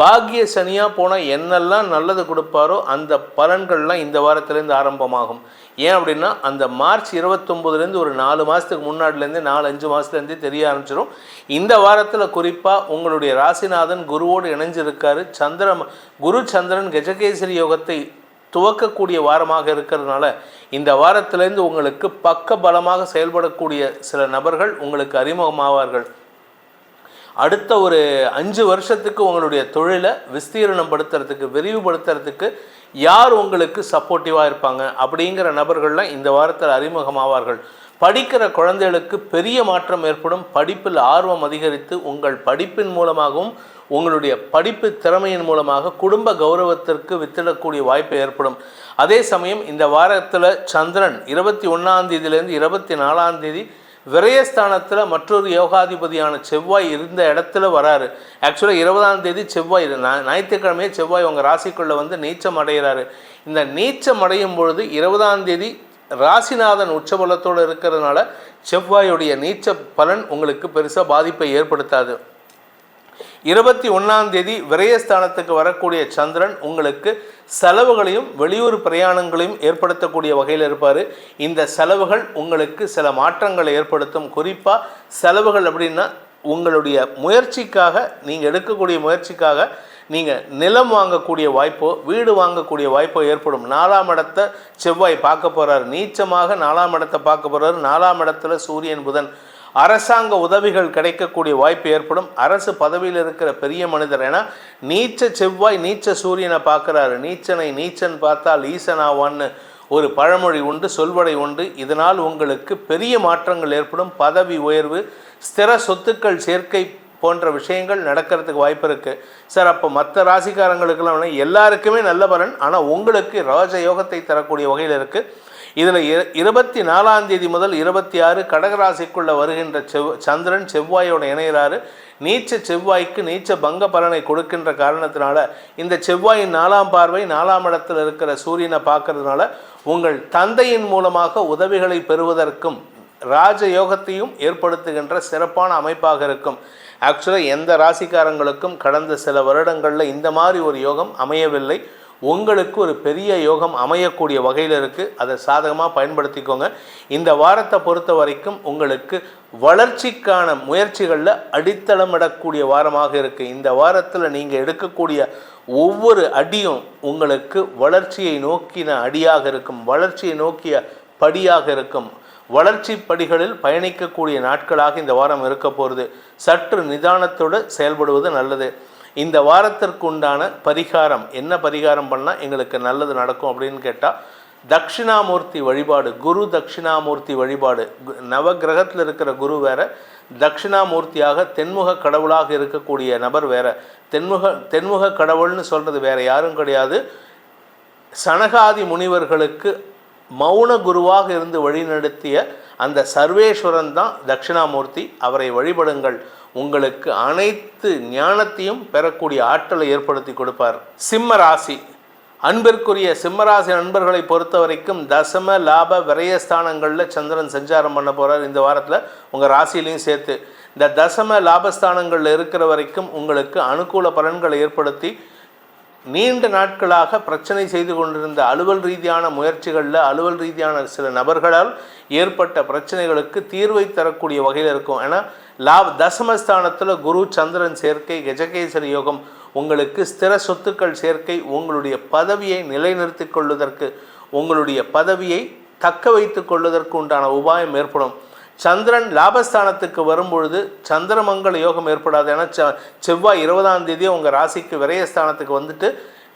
பாக்கிய சனியாக போனால் என்னெல்லாம் நல்லது கொடுப்பாரோ அந்த பலன்கள்லாம் இந்த வாரத்திலேருந்து ஆரம்பமாகும். ஏன் அப்படின்னா அந்த மார்ச் 29லேருந்து ஒரு 4 மாதத்துக்கு முன்னாடிலேருந்து 4-5 மாதத்துலேருந்தே தெரிய ஆரம்பிச்சிடும். இந்த வாரத்தில் குறிப்பாக உங்களுடைய ராசிநாதன் குருவோடு இணைஞ்சிருக்காரு. குரு சந்திரன் கஜகேசரி யோகத்தை துவக்கக்கூடிய வாரமாக இருக்கிறதுனால இந்த வாரத்திலேருந்து உங்களுக்கு பக்க பலமாக செயல்படக்கூடிய சில நபர்கள் உங்களுக்கு அறிமுகமாவார்கள். அடுத்த ஒரு 5 வருஷத்துக்கு உங்களுடைய தொழிலை விஸ்தீரணம் படுத்துறதுக்கு, விரிவுபடுத்துறதுக்கு யார் உங்களுக்கு சப்போர்ட்டிவாக இருப்பாங்க அப்படிங்கிற நபர்கள்லாம் இந்த வாரத்தில் அறிமுகமாவார்கள். படிக்கிற குழந்தைகளுக்கு பெரிய மாற்றம் ஏற்படும். படிப்பில் ஆர்வம் அதிகரித்து உங்கள் படிப்பின் மூலமாகவும் உங்களுடைய படிப்பு திறமையின் மூலமாக குடும்ப கௌரவத்திற்கு வித்திடக்கூடிய வாய்ப்பு ஏற்படும். அதே சமயம் இந்த வாரத்தில் சந்திரன் 21ஆம் தேதியிலேருந்து 24ஆம் தேதி விரயஸ்தானத்தில் மற்றொரு யோகாதிபதியான செவ்வாய் இருந்த இடத்துல வராரு. ஆக்சுவலாக 20ஆம் தேதி செவ்வாய், ஞாயிற்றுக்கிழமையே செவ்வாய் உங்கள் ராசிக்குள்ளே நீச்சம் அடைகிறாரு. இந்த நீச்சம் அடையும் பொழுது 20ஆம் தேதி ராசிநாதன் உச்சபலத்தோடு இருக்கிறதுனால செவ்வாயுடைய நீச்ச பலன் உங்களுக்கு பெருசாக பாதிப்பை ஏற்படுத்தாது. 21ஆம் தேதி விரயஸ்தானத்துக்கு வரக்கூடிய சந்திரன் உங்களுக்கு செலவுகளையும் வெளியூர் பிரயாணங்களையும் ஏற்படுத்தக்கூடிய வகையில் இருப்பார். இந்த செலவுகள் உங்களுக்கு சில மாற்றங்களை ஏற்படுத்தும். குறிப்பாக செலவுகள் அப்படின்னா உங்களுடைய முயற்சிக்காக, நீங்கள் எடுக்கக்கூடிய முயற்சிக்காக நீங்கள் நிலம் வாங்கக்கூடிய வாய்ப்போ வீடு வாங்கக்கூடிய வாய்ப்போ ஏற்படும். 4ஆம் இடத்தை செவ்வாய் பார்க்க போகிறார், நீச்சமாக 4ஆம் இடத்தை பார்க்க போகிறார். 4ஆம் இடத்துல சூரியன் புதன், அரசாங்க உதவிகள் கிடைக்கக்கூடிய வாய்ப்பு ஏற்படும். அரசு பதவியில் இருக்கிற பெரிய மனிதர், ஏன்னா நீச்ச செவ்வாய் நீச்ச சூரியனை பார்க்குறாரு. நீச்சனை நீச்சன் பார்த்தால் ஈசனாவான்னு ஒரு பழமொழி உண்டு, சொல்வடை உண்டு. இதனால் உங்களுக்கு பெரிய மாற்றங்கள் ஏற்படும். பதவி உயர்வு, ஸ்திர சொத்துக்கள் சேர்க்கை போன்ற விஷயங்கள் நடக்கிறதுக்கு வாய்ப்பு இருக்குது. சார், அப்போ மற்ற ராசிக்காரங்களுக்கெல்லாம் எல்லாருக்குமே நல்ல பலன், ஆனால் உங்களுக்கு ராஜயோகத்தை தரக்கூடிய வகையில் இருக்குது. இதில் 24ஆம் தேதி முதல் 26 கடகராசிக்குள்ளே வருகின்ற சந்திரன் செவ்வாயோட இணைகிறாரு. நீச்ச செவ்வாய்க்கு நீச்ச பங்க பலனை கொடுக்கின்ற காரணத்தினால இந்த செவ்வாயின் 4ஆம் பார்வை 4ஆம் இடத்தில் இருக்கிற சூரியனை பார்க்கறதுனால உங்கள் தந்தையின் மூலமாக உதவிகளை பெறுவதற்கும் ராஜயோகத்தையும் ஏற்படுத்துகின்ற சிறப்பான அமைப்பாக இருக்கும். ஆக்சுவலாக எந்த ராசிக்காரங்களுக்கும் கடந்த சில வருடங்களில் இந்த மாதிரி ஒரு யோகம் அமையவில்லை. உங்களுக்கு ஒரு பெரிய யோகம் அமையக்கூடிய வகையில் இருக்குது. அதை சாதகமாக பயன்படுத்திக்கோங்க. இந்த வாரத்தை பொறுத்த வரைக்கும் உங்களுக்கு வளர்ச்சிக்கான முயற்சிகளில் அடித்தளமிடக்கூடிய வாரமாக இருக்குது. இந்த வாரத்தில் நீங்கள் எடுக்கக்கூடிய ஒவ்வொரு அடியும் உங்களுக்கு வளர்ச்சியை நோக்கின அடியாக இருக்கும், வளர்ச்சியை நோக்கிய படியாக இருக்கும். வளர்ச்சி படிகளில் பயணிக்கக்கூடிய நாட்களாக இந்த வாரம் இருக்க போகிறது. சற்று நிதானத்தோடு செயல்படுவது நல்லது. இந்த வாரத்திற்கு உண்டான பரிகாரம் என்ன, பரிகாரம் பண்ணால் எங்களுக்கு நல்லது நடக்கும் அப்படின்னு கேட்டால், தட்சிணாமூர்த்தி வழிபாடு, குரு தட்சிணாமூர்த்தி வழிபாடு. நவகிரகத்தில் இருக்கிற குரு வேற, தட்சிணாமூர்த்தியாக தென்முக கடவுளாக இருக்கக்கூடிய நபர் வேற. தென்முக கடவுள்னு சொல்கிறது வேற யாரும் கிடையாது. சனகாதி முனிவர்களுக்கு மௌன குருவாக இருந்து வழிநடத்திய அந்த சர்வேஸ்வரன் தான் தட்சிணாமூர்த்தி. அவரை வழிபடுங்கள். உங்களுக்கு அனைத்து ஞானத்தையும் பெறக்கூடிய ஆற்றலை ஏற்படுத்தி கொடுப்பார். சிம்ம ராசி, அன்பிற்குரிய சிம்மராசி நண்பர்களை பொறுத்த வரைக்கும் தசம லாப விரயஸ்தானங்களில் சந்திரன் சஞ்சாரம் பண்ண போகிறார் இந்த வாரத்தில், உங்கள் ராசியிலையும் சேர்த்து. இந்த தசம லாபஸ்தானங்களில் இருக்கிற வரைக்கும் உங்களுக்கு அனுகூல பலன்களை ஏற்படுத்தி நீண்ட நாட்களாக பிரச்சனை செய்து கொண்டிருந்த அலுவல் ரீதியான முயற்சிகளில் அலுவல் ரீதியான சில நபர்களால் ஏற்பட்ட பிரச்சனைகளுக்கு தீர்வை தரக்கூடிய வகையில் இருக்கும். ஏன்னா தசமஸ்தானத்தில் குரு சந்திரன் சேர்க்கை, கஜகேசரி யோகம், உங்களுக்கு ஸ்திர சொத்துக்கள் சேர்க்கை, உங்களுடைய பதவியை நிலைநிறுத்தி கொள்வதற்கு, உங்களுடைய பதவியை தக்க வைத்து கொள்வதற்கு உண்டான உபாயம் ஏற்படும். சந்திரன் லாபஸ்தானத்துக்கு வரும்பொழுது சந்திரமங்கல யோகம் ஏற்படாது. ஏன்னா செவ்வாய் 20ஆம் தேதி உங்கள் ராசிக்கு விரயஸ்தானத்துக்கு வந்துட்டு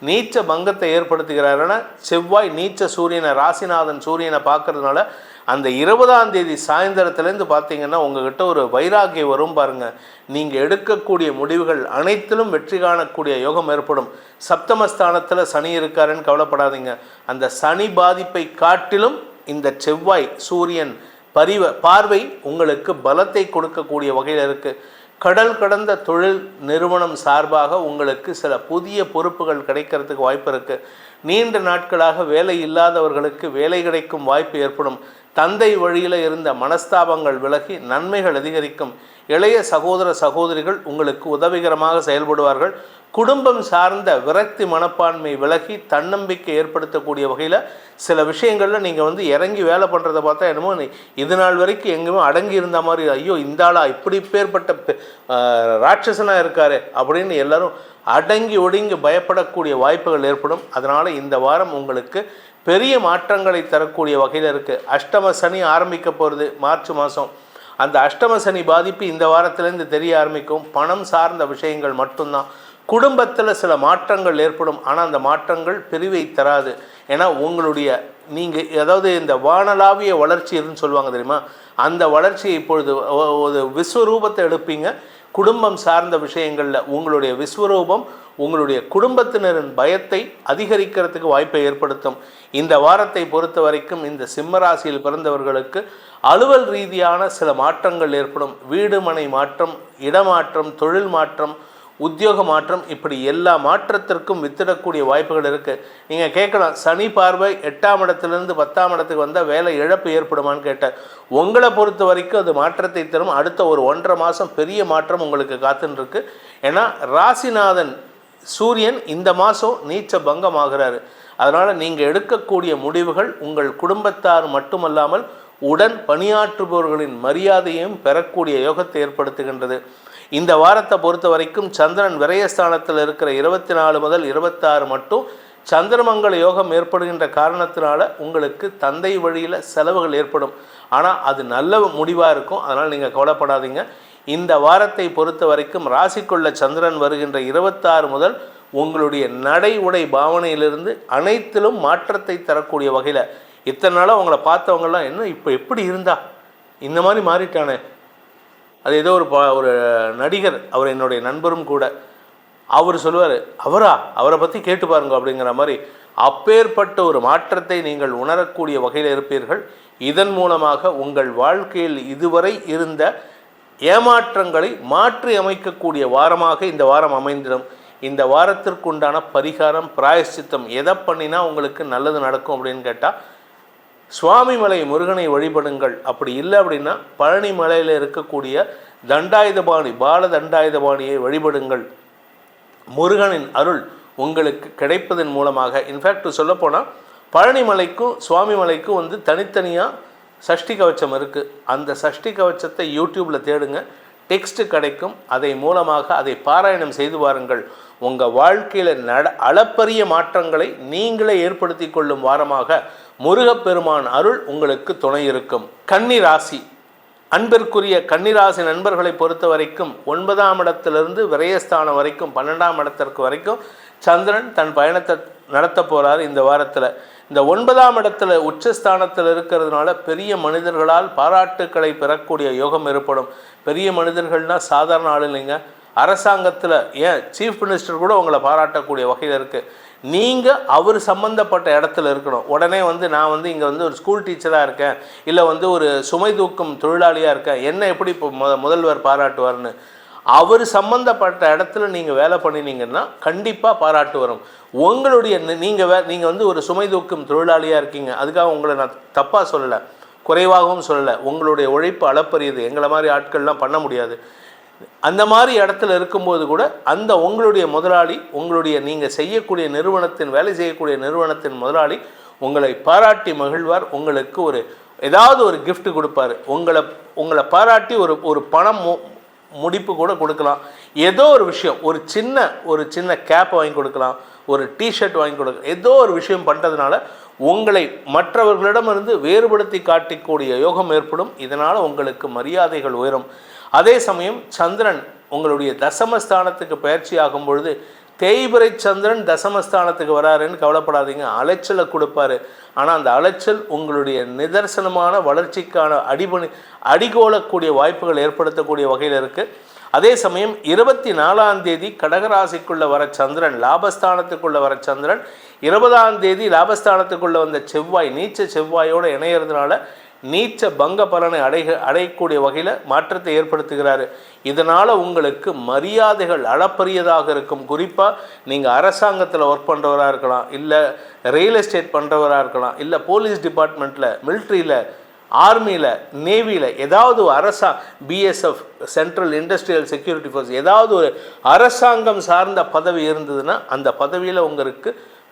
நீச்ச பங்கத்தை ஏற்படுத்துகிறார். ஏன்னா செவ்வாய் நீச்ச சூரியனை, ராசிநாதன் சூரியனை பார்க்கறதுனால அந்த 20ஆம் தேதி சாயந்தரத்துலேருந்து பார்த்தீங்கன்னா உங்ககிட்ட ஒரு வைராகியம் வரும் பாருங்கள். நீங்கள் எடுக்கக்கூடிய முடிவுகள் அனைத்திலும் வெற்றி காணக்கூடிய யோகம் ஏற்படும். சப்தமஸ்தானத்தில் சனி இருக்காருன்னு கவலைப்படாதீங்க. அந்த சனி பாதிப்பை காட்டிலும் இந்த செவ்வாய் சூரியன் பார்வை உங்களுக்கு பலத்தை கொடுக்கக்கூடிய வகையில் இருக்குது. கடல் கடந்த தொழில் நிறுவனம் சார்பாக உங்களுக்கு சில புதிய பொறுப்புகள் கிடைக்கிறதுக்கு வாய்ப்பு இருக்குது. நீண்ட நாட்களாக வேலை இல்லாதவர்களுக்கு வேலை கிடைக்கும் வாய்ப்பு ஏற்படும். தந்தை வழியில் இருந்த மனஸ்தாபங்கள் விலகி நன்மைகள் அதிகரிக்கும். இளைய சகோதர சகோதரிகள் உங்களுக்கு உதவிகரமாக செயல்படுவார்கள். குடும்பம் சார்ந்த விரக்தி மனப்பான்மை விலகி தன்னம்பிக்கை ஏற்படுத்தக்கூடிய வகையில் சில விஷயங்களில் நீங்கள் இறங்கி வேலை பண்ணுறதை பார்த்தா என்னமோ இது நாள் வரைக்கும் எங்கேயுமே அடங்கி இருந்த மாதிரி, ஐயோ இந்த ஆளா இப்படி பேர்பட்ட ராட்சசனாக இருக்காரு அப்படின்னு எல்லாரும் அடங்கி ஒடுங்கி பயப்படக்கூடிய வாய்ப்புகள் ஏற்படும். அதனால் இந்த வாரம் உங்களுக்கு பெரிய மாற்றங்களை தரக்கூடிய வகையில் இருக்குது. அஷ்டம சனி ஆரம்பிக்க போகிறது மார்ச் மாதம். அந்த அஷ்டம சனி பாதிப்பு இந்த வாரத்திலேருந்து தெரிய ஆரம்பிக்கும். பணம் சார்ந்த விஷயங்கள் மட்டும்தான். குடும்பத்தில் சில மாற்றங்கள் ஏற்படும், ஆனால் அந்த மாற்றங்கள் பிரிவை தராது. ஏன்னா உங்களுடைய நீங்கள் அதாவது இந்த வானளாவிய வளர்ச்சி இருக்குன்னு சொல்லுவாங்க தெரியுமா, அந்த வளர்ச்சியை இப்பொழுது ஒரு விஸ்வரூபத்தை எடுப்பீங்க. குடும்பம் சார்ந்த விஷயங்களில் உங்களுடைய விஸ்வரூபம் உங்களுடைய குடும்பத்தினரின் பயத்தை அதிகரிக்கிறதுக்கு வாய்ப்பை ஏற்படுத்தும். இந்த வாரத்தை பொறுத்த வரைக்கும் இந்த சிம்மராசியில் பிறந்தவர்களுக்கு அலுவல் ரீதியான சில மாற்றங்கள் ஏற்படும். வீடு மனை மாற்றம், இடமாற்றம், தொழில் மாற்றம், உத்தியோக மாற்றம், இப்படி எல்லா மாற்றத்திற்கும் வித்திடக்கூடிய வாய்ப்புகள் இருக்குது. நீங்கள் கேட்கலாம், சனி பார்வை 8ஆம் இடத்துலேருந்து 10ஆம் இடத்துக்கு வந்தால் வேலை இழப்பு ஏற்படுமான்னு கேட்டால், உங்களை பொறுத்த வரைக்கும் அது மாற்றத்தை தரும். அடுத்த ஒரு 1.5 மாதம் பெரிய மாற்றம் உங்களுக்கு காத்துன்னு இருக்கு. ஏன்னா ராசிநாதன் சூரியன் இந்த மாதம் நீச்ச பங்கம் ஆகிறாரு. அதனால் நீங்கள் எடுக்கக்கூடிய முடிவுகள் உங்கள் குடும்பத்தார் மட்டுமல்லாமல் உடன் பணியாற்றுபவர்களின் மரியாதையும் பெறக்கூடிய யோகத்தை ஏற்படுத்துகின்றது. இந்த வாரத்தை பொறுத்த வரைக்கும் சந்திரன் விரயஸ்தானத்தில் இருக்கிற 24 முதல் 26 மட்டும் சந்திரமங்கல யோகம் ஏற்படுகின்ற காரணத்தினால உங்களுக்கு தந்தை வழியில் செலவுகள் ஏற்படும். ஆனால் அது நல்ல முடிவாக இருக்கும். அதனால் நீங்கள் கவலைப்படாதீங்க. இந்த வாரத்தை பொறுத்த வரைக்கும் ராசிக்குள்ள சந்திரன் வருகின்ற 26 முதல் உங்களுடைய நடை உடை பாவனையிலிருந்து அனைத்திலும் மாற்றத்தை தரக்கூடிய வகையில், இத்தனை நாளாக உங்களை பார்த்தவங்கெல்லாம் என்ன இப்போ எப்படி இருந்தா இந்த மாதிரி மாறிட்டானே, அது ஏதோ ஒரு நடிகர், அவர் என்னுடைய நண்பரும் கூட, அவர் சொல்லுவார், அவரை பற்றி கேட்டு பாருங்க அப்படிங்கிற மாதிரி அப்பேற்பட்ட ஒரு மாற்றத்தை நீங்கள் உணரக்கூடிய வகையில் இருப்பீர்கள். இதன் மூலமாக உங்கள் வாழ்க்கையில் இதுவரை இருந்த ஏமாற்றங்களை மாற்றி அமைக்கக்கூடிய வாரமாக இந்த வாரம் அமைந்திடும். இந்த வாரத்திற்குண்டான பரிகாரம், பிராயஷ்சித்தம் எதை பண்ணினா உங்களுக்கு நல்லது நடக்கும் அப்படின்னு கேட்டால், சுவாமிமலை முருகனை வழிபடுங்கள். அப்படி இல்லை அப்படின்னா பழனி மலையில் இருக்கக்கூடிய தண்டாயுதபாணி, பால தண்டாயுதபாணியை வழிபடுங்கள். முருகனின் அருள் உங்களுக்கு கிடைப்பதன் மூலமாக, இன்ஃபேக்ட் சொல்லப்போனால் பழனி மலைக்கும் சுவாமி மலைக்கும் தனித்தனியாக சஷ்டி கவச்சம் இருக்குது. அந்த சஷ்டி கவச்சத்தை யூடியூப்பில் தேடுங்க, டெக்ஸ்ட்டு கிடைக்கும். அதை மூலமாக அதை பாராயணம் செய்து வாருங்கள். உங்கள் வாழ்க்கையில் அளப்பரிய மாற்றங்களை நீங்களே ஏற்படுத்தி கொள்ளும் வாரமாக முருகப்பெருமான் அருள் உங்களுக்கு துணை இருக்கும். கன்னி ராசி, அன்பிற்குரிய கன்னிராசி நண்பர்களை பொறுத்த வரைக்கும் 9ஆம் இடத்திலிருந்து விரயஸ்தானம் வரைக்கும் 12ஆம் இடத்திற்கு வரைக்கும் சந்திரன் தன் பயணத்தை நடத்த போகிறார். இந்த வாரத்தில் இந்த 9ஆம் இடத்துல உச்சஸ்தானத்தில் இருக்கிறதுனால பெரிய மனிதர்களால் பாராட்டுக்களை பெறக்கூடிய யோகம் ஏற்படும். பெரிய மனிதர்கள்னால் சாதாரண ஆள் இல்லைங்க. அரசாங்கத்தில் ஏன் சீஃப் மினிஸ்டர் கூட உங்களை பாராட்டக்கூடிய வகையில் இருக்குது. நீங்கள் அவர் சம்மந்தப்பட்ட இடத்துல இருக்கணும். உடனே நான் இங்கே ஒரு ஸ்கூல் டீச்சராக இருக்கேன், இல்லை ஒரு சுமை தூக்கும் தொழிலாளியாக இருக்கேன், என்ன எப்படி இப்போ முதல்வர் பாராட்டுவார்னு, அவர் சம்மந்தப்பட்ட இடத்துல நீங்கள் வேலை பண்ணினீங்கன்னா கண்டிப்பாக பாராட்டு வரும். உங்களுடைய நீங்கள் ஒரு சுமை தூக்கும் தொழிலாளியாக இருக்கீங்க, அதுக்காக உங்களை நான் தப்பாக சொல்லலை, குறைவாகவும் சொல்லலை. உங்களுடைய உழைப்பு அளப்பரியது, எங்களை மாதிரி ஆட்கள்லாம் பண்ண முடியாது. அந்த மாதிரி இடத்துல இருக்கும்போது கூட உங்களுடைய முதலாளி, நீங்கள் செய்யக்கூடிய நிறுவனத்தின், வேலை செய்யக்கூடிய நிறுவனத்தின் முதலாளி உங்களை பாராட்டி மகிழ்வார். உங்களுக்கு ஏதாவது ஒரு gift கொடுப்பார். உங்களை பாராட்டி ஒரு பணம் முடிப்பு கூட கொடுக்கலாம். ஏதோ ஒரு விஷயம், ஒரு சின்ன கேப் வாங்கி கொடுக்கலாம், ஒரு டிஷர்ட் வாங்கி கொடுக்கலாம். ஏதோ ஒரு விஷயம் பண்ணுறதுனால உங்களை மற்றவர்களிடமிருந்து வேறுபடுத்தி காட்டிக்கூடிய யோகம் ஏற்படும். இதனால் உங்களுக்கு மரியாதைகள் உயரும். அதே சமயம் சந்திரன் உங்களுடைய தசமஸ்தானத்துக்கு பயிற்சி ஆகும் பொழுது, தேய்பிறை சந்திரன் தசமஸ்தானத்துக்கு வராருன்னு கவலைப்படாதீங்க, அலைச்சலை கொடுப்பாரு. ஆனால் அந்த அலைச்சல் உங்களுடைய நிதர்சனமான வளர்ச்சிக்கான அடிகோலக்கூடிய வாய்ப்புகள் ஏற்படுத்தக்கூடிய வகையில் இருக்குது. அதே சமயம் 24ஆம் தேதி கடகராசிக்குள்ளே வர சந்திரன், லாபஸ்தானத்துக்குள்ளே வர சந்திரன் 20ஆம் தேதி லாபஸ்தானத்துக்குள்ளே வந்த செவ்வாய், நீச்ச செவ்வாயோடு இணையிறதுனால நீச்ச பங்க பலனை அடையக்கூடிய வகையில் மாற்றத்தை ஏற்படுத்துகிறாரு. இதனால் உங்களுக்கு மரியாதைகள் அளப்பரியதாக இருக்கும். குறிப்பாக நீங்கள் அரசாங்கத்தில் ஒர்க் பண்ணுறவராக இருக்கலாம், இல்லை ரியல் எஸ்டேட் பண்ணுறவராக இருக்கலாம், இல்லை போலீஸ் டிபார்ட்மெண்ட்டில், மிலிட்ரியில், ஆர்மியில், நேவியில், ஏதாவது BSF, central industrial security force, ஏதாவது ஒரு அரசாங்கம் சார்ந்த பதவி இருந்ததுன்னா அந்த பதவியில் உங்களுக்கு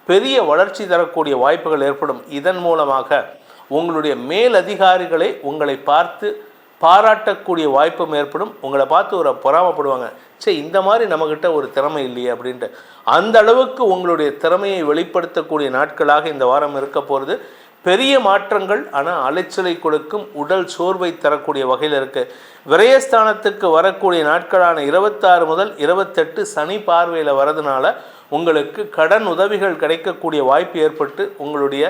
பெரிய வளர்ச்சி தரக்கூடிய வாய்ப்புகள் ஏற்படும். இதன் மூலமாக உங்களுடைய மேலதிகாரிகளை உங்களை பார்த்து பாராட்டக்கூடிய வாய்ப்பும் ஏற்படும். உங்களை பார்த்து பொறாமப்படுவாங்க, சரி இந்த மாதிரி நம்மக்கிட்ட ஒரு திறமை இல்லையே அப்படின்ட்டு. அந்த அளவுக்கு உங்களுடைய திறமையை வெளிப்படுத்தக்கூடிய நாட்களாக இந்த வாரம் இருக்க போகிறது. பெரிய மாற்றங்கள், ஆனால் அலைச்சலை கொடுக்கும், உடல் சோர்வை தரக்கூடிய வகையில் இருக்குது. விரயஸ்தானத்துக்கு வரக்கூடிய நாட்களான 26 முதல் 28 சனி பார்வையில் வரதுனால உங்களுக்கு கடன் உதவிகள் கிடைக்கக்கூடிய வாய்ப்பு ஏற்பட்டு உங்களுடைய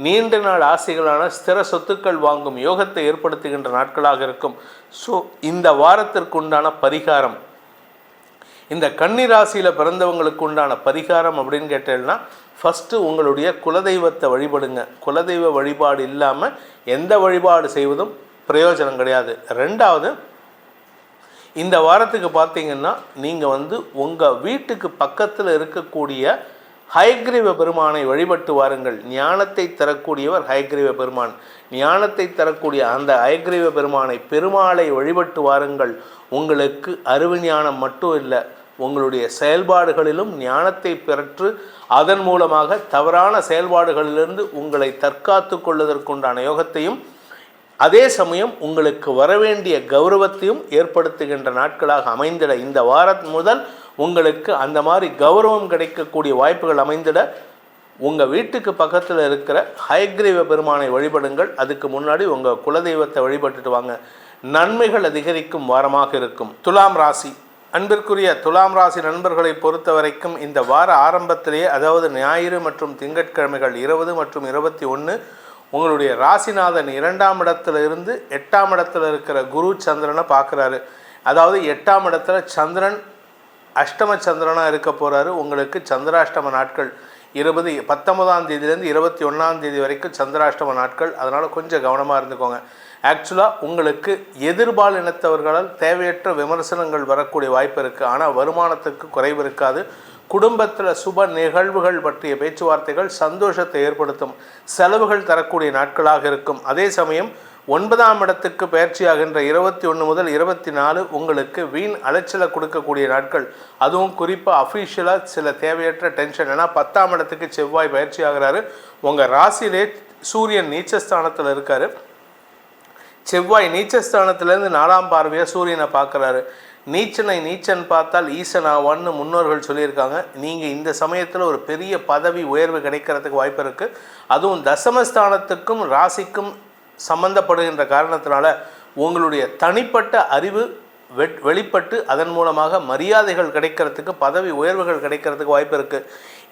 நீண்ட நாள் ஆசைகளான ஸ்திர சொத்துக்கள் வாங்கும் யோகத்தை ஏற்படுத்துகின்ற நாட்களாக இருக்கும். ஸோ இந்த வாரத்திற்கு உண்டான பரிகாரம், இந்த கன்னி ராசியில் பிறந்தவங்களுக்கு உண்டான பரிகாரம் அப்படின்னு கேட்டேன்னா, ஃபஸ்ட்டு உங்களுடைய குலதெய்வத்தை வழிபடுங்க. குலதெய்வ வழிபாடு இல்லாமல் எந்த வழிபாடு செய்வதும் பிரயோஜனம் கிடையாது. ரெண்டாவது, இந்த வாரத்துக்கு பார்த்தீங்கன்னா நீங்கள் வந்து உங்கள் வீட்டுக்கு பக்கத்தில் இருக்கக்கூடிய ஹயக்ரீவ பெருமானை வழிபட்டு வாருங்கள். ஞானத்தை தரக்கூடியவர் ஹயக்ரீவ பெருமான். ஞானத்தை தரக்கூடிய அந்த ஹயக்ரீவ பெருமாளை வழிபட்டு வாருங்கள். உங்களுக்கு அறிவு ஞானம் மட்டும் இல்லை, உங்களுடைய செயல்பாடுகளிலும் ஞானத்தை பெற்று அதன் மூலமாக தவறான செயல்பாடுகளிலிருந்து உங்களை தற்காத்து கொள்வதற்குண்டான யோகத்தையும் அதே சமயம் உங்களுக்கு வரவேண்டிய கௌரவத்தையும் ஏற்படுத்துகின்ற நாட்களாக அமைந்திட இந்த வாரம் முதல் உங்களுக்கு அந்த மாதிரி கௌரவம் கிடைக்கக்கூடிய வாய்ப்புகள் அமைந்திட உங்கள் வீட்டுக்கு பக்கத்தில் இருக்கிற ஹயக்ரீவ பெருமானை வழிபடுங்கள். அதுக்கு முன்னாடி உங்கள் குலதெய்வத்தை வழிபட்டுட்டு வாங்க. நன்மைகள் அதிகரிக்கும் வாரமாக இருக்கும். துலாம் ராசி. அன்பிற்குரிய துலாம் ராசி நண்பர்களை பொறுத்த வரைக்கும் இந்த வார ஆரம்பத்திலேயே, அதாவது ஞாயிறு மற்றும் திங்கட்கிழமைகள் 20 மற்றும் 21 உங்களுடைய ராசிநாதன் 2ஆம் இடத்துல இருந்து 8ஆம் இடத்துல இருக்கிற குரு சந்திரனை பார்க்குறாரு. அதாவது 8ஆம் இடத்துல சந்திரன் அஷ்டம சந்திரனாக இருக்க போகிறாரு. உங்களுக்கு சந்திராஷ்டம நாட்கள் 19ஆம் தேதியிலேருந்து 21ஆம் தேதி வரைக்கும் சந்திராஷ்டம நாட்கள். அதனால் கொஞ்சம் கவனமாக இருந்துக்கோங்க. ஆக்சுவலாக உங்களுக்கு எதிர்பால் இனத்தவர்களால் தேவையற்ற விமர்சனங்கள் வரக்கூடிய வாய்ப்பு இருக்குது. ஆனால் வருமானத்துக்கு குறைவு இருக்காது. குடும்பத்தில் சுப நிகழ்வுகள் பற்றிய பேச்சுவார்த்தைகள் சந்தோஷத்தை ஏற்படுத்தும். செலவுகள் தரக்கூடிய நாட்களாக இருக்கும். அதே சமயம் 9ஆம் இடத்துக்கு பயிற்சியாகின்ற 21 முதல் 24 உங்களுக்கு வீண் அலைச்சலை கொடுக்கக்கூடிய நாட்கள். அதுவும் குறிப்பாக அஃபீஷியலாக சில தேவையற்ற டென்ஷன். ஏன்னா 10ஆம் இடத்துக்கு செவ்வாய் பயிற்சி ஆகிறாரு. உங்கள் ராசியிலே சூரியன் நீச்சஸ்தானத்தில் இருக்கார். செவ்வாய் நீச்சஸ்தானத்திலேருந்து 4ஆம் பார்வையாக சூரியனை பார்க்குறாரு. நீச்சன் பார்த்தால் ஈசன் ஆவான்னு முன்னோர்கள் சொல்லியிருக்காங்க. நீங்கள் இந்த சமயத்தில் ஒரு பெரிய பதவி உயர்வு கிடைக்கிறதுக்கு வாய்ப்பு இருக்குது. அதுவும் தசமஸ்தானத்துக்கும் ராசிக்கும் சம்பந்தப்படுகின்ற காரணத்தினால உங்களுடைய தனிப்பட்ட அறிவு வெளிப்பட்டு அதன் மூலமாக மரியாதைகள் கிடைக்கிறதுக்கு, பதவி உயர்வுகள் கிடைக்கிறதுக்கு வாய்ப்பு இருக்குது.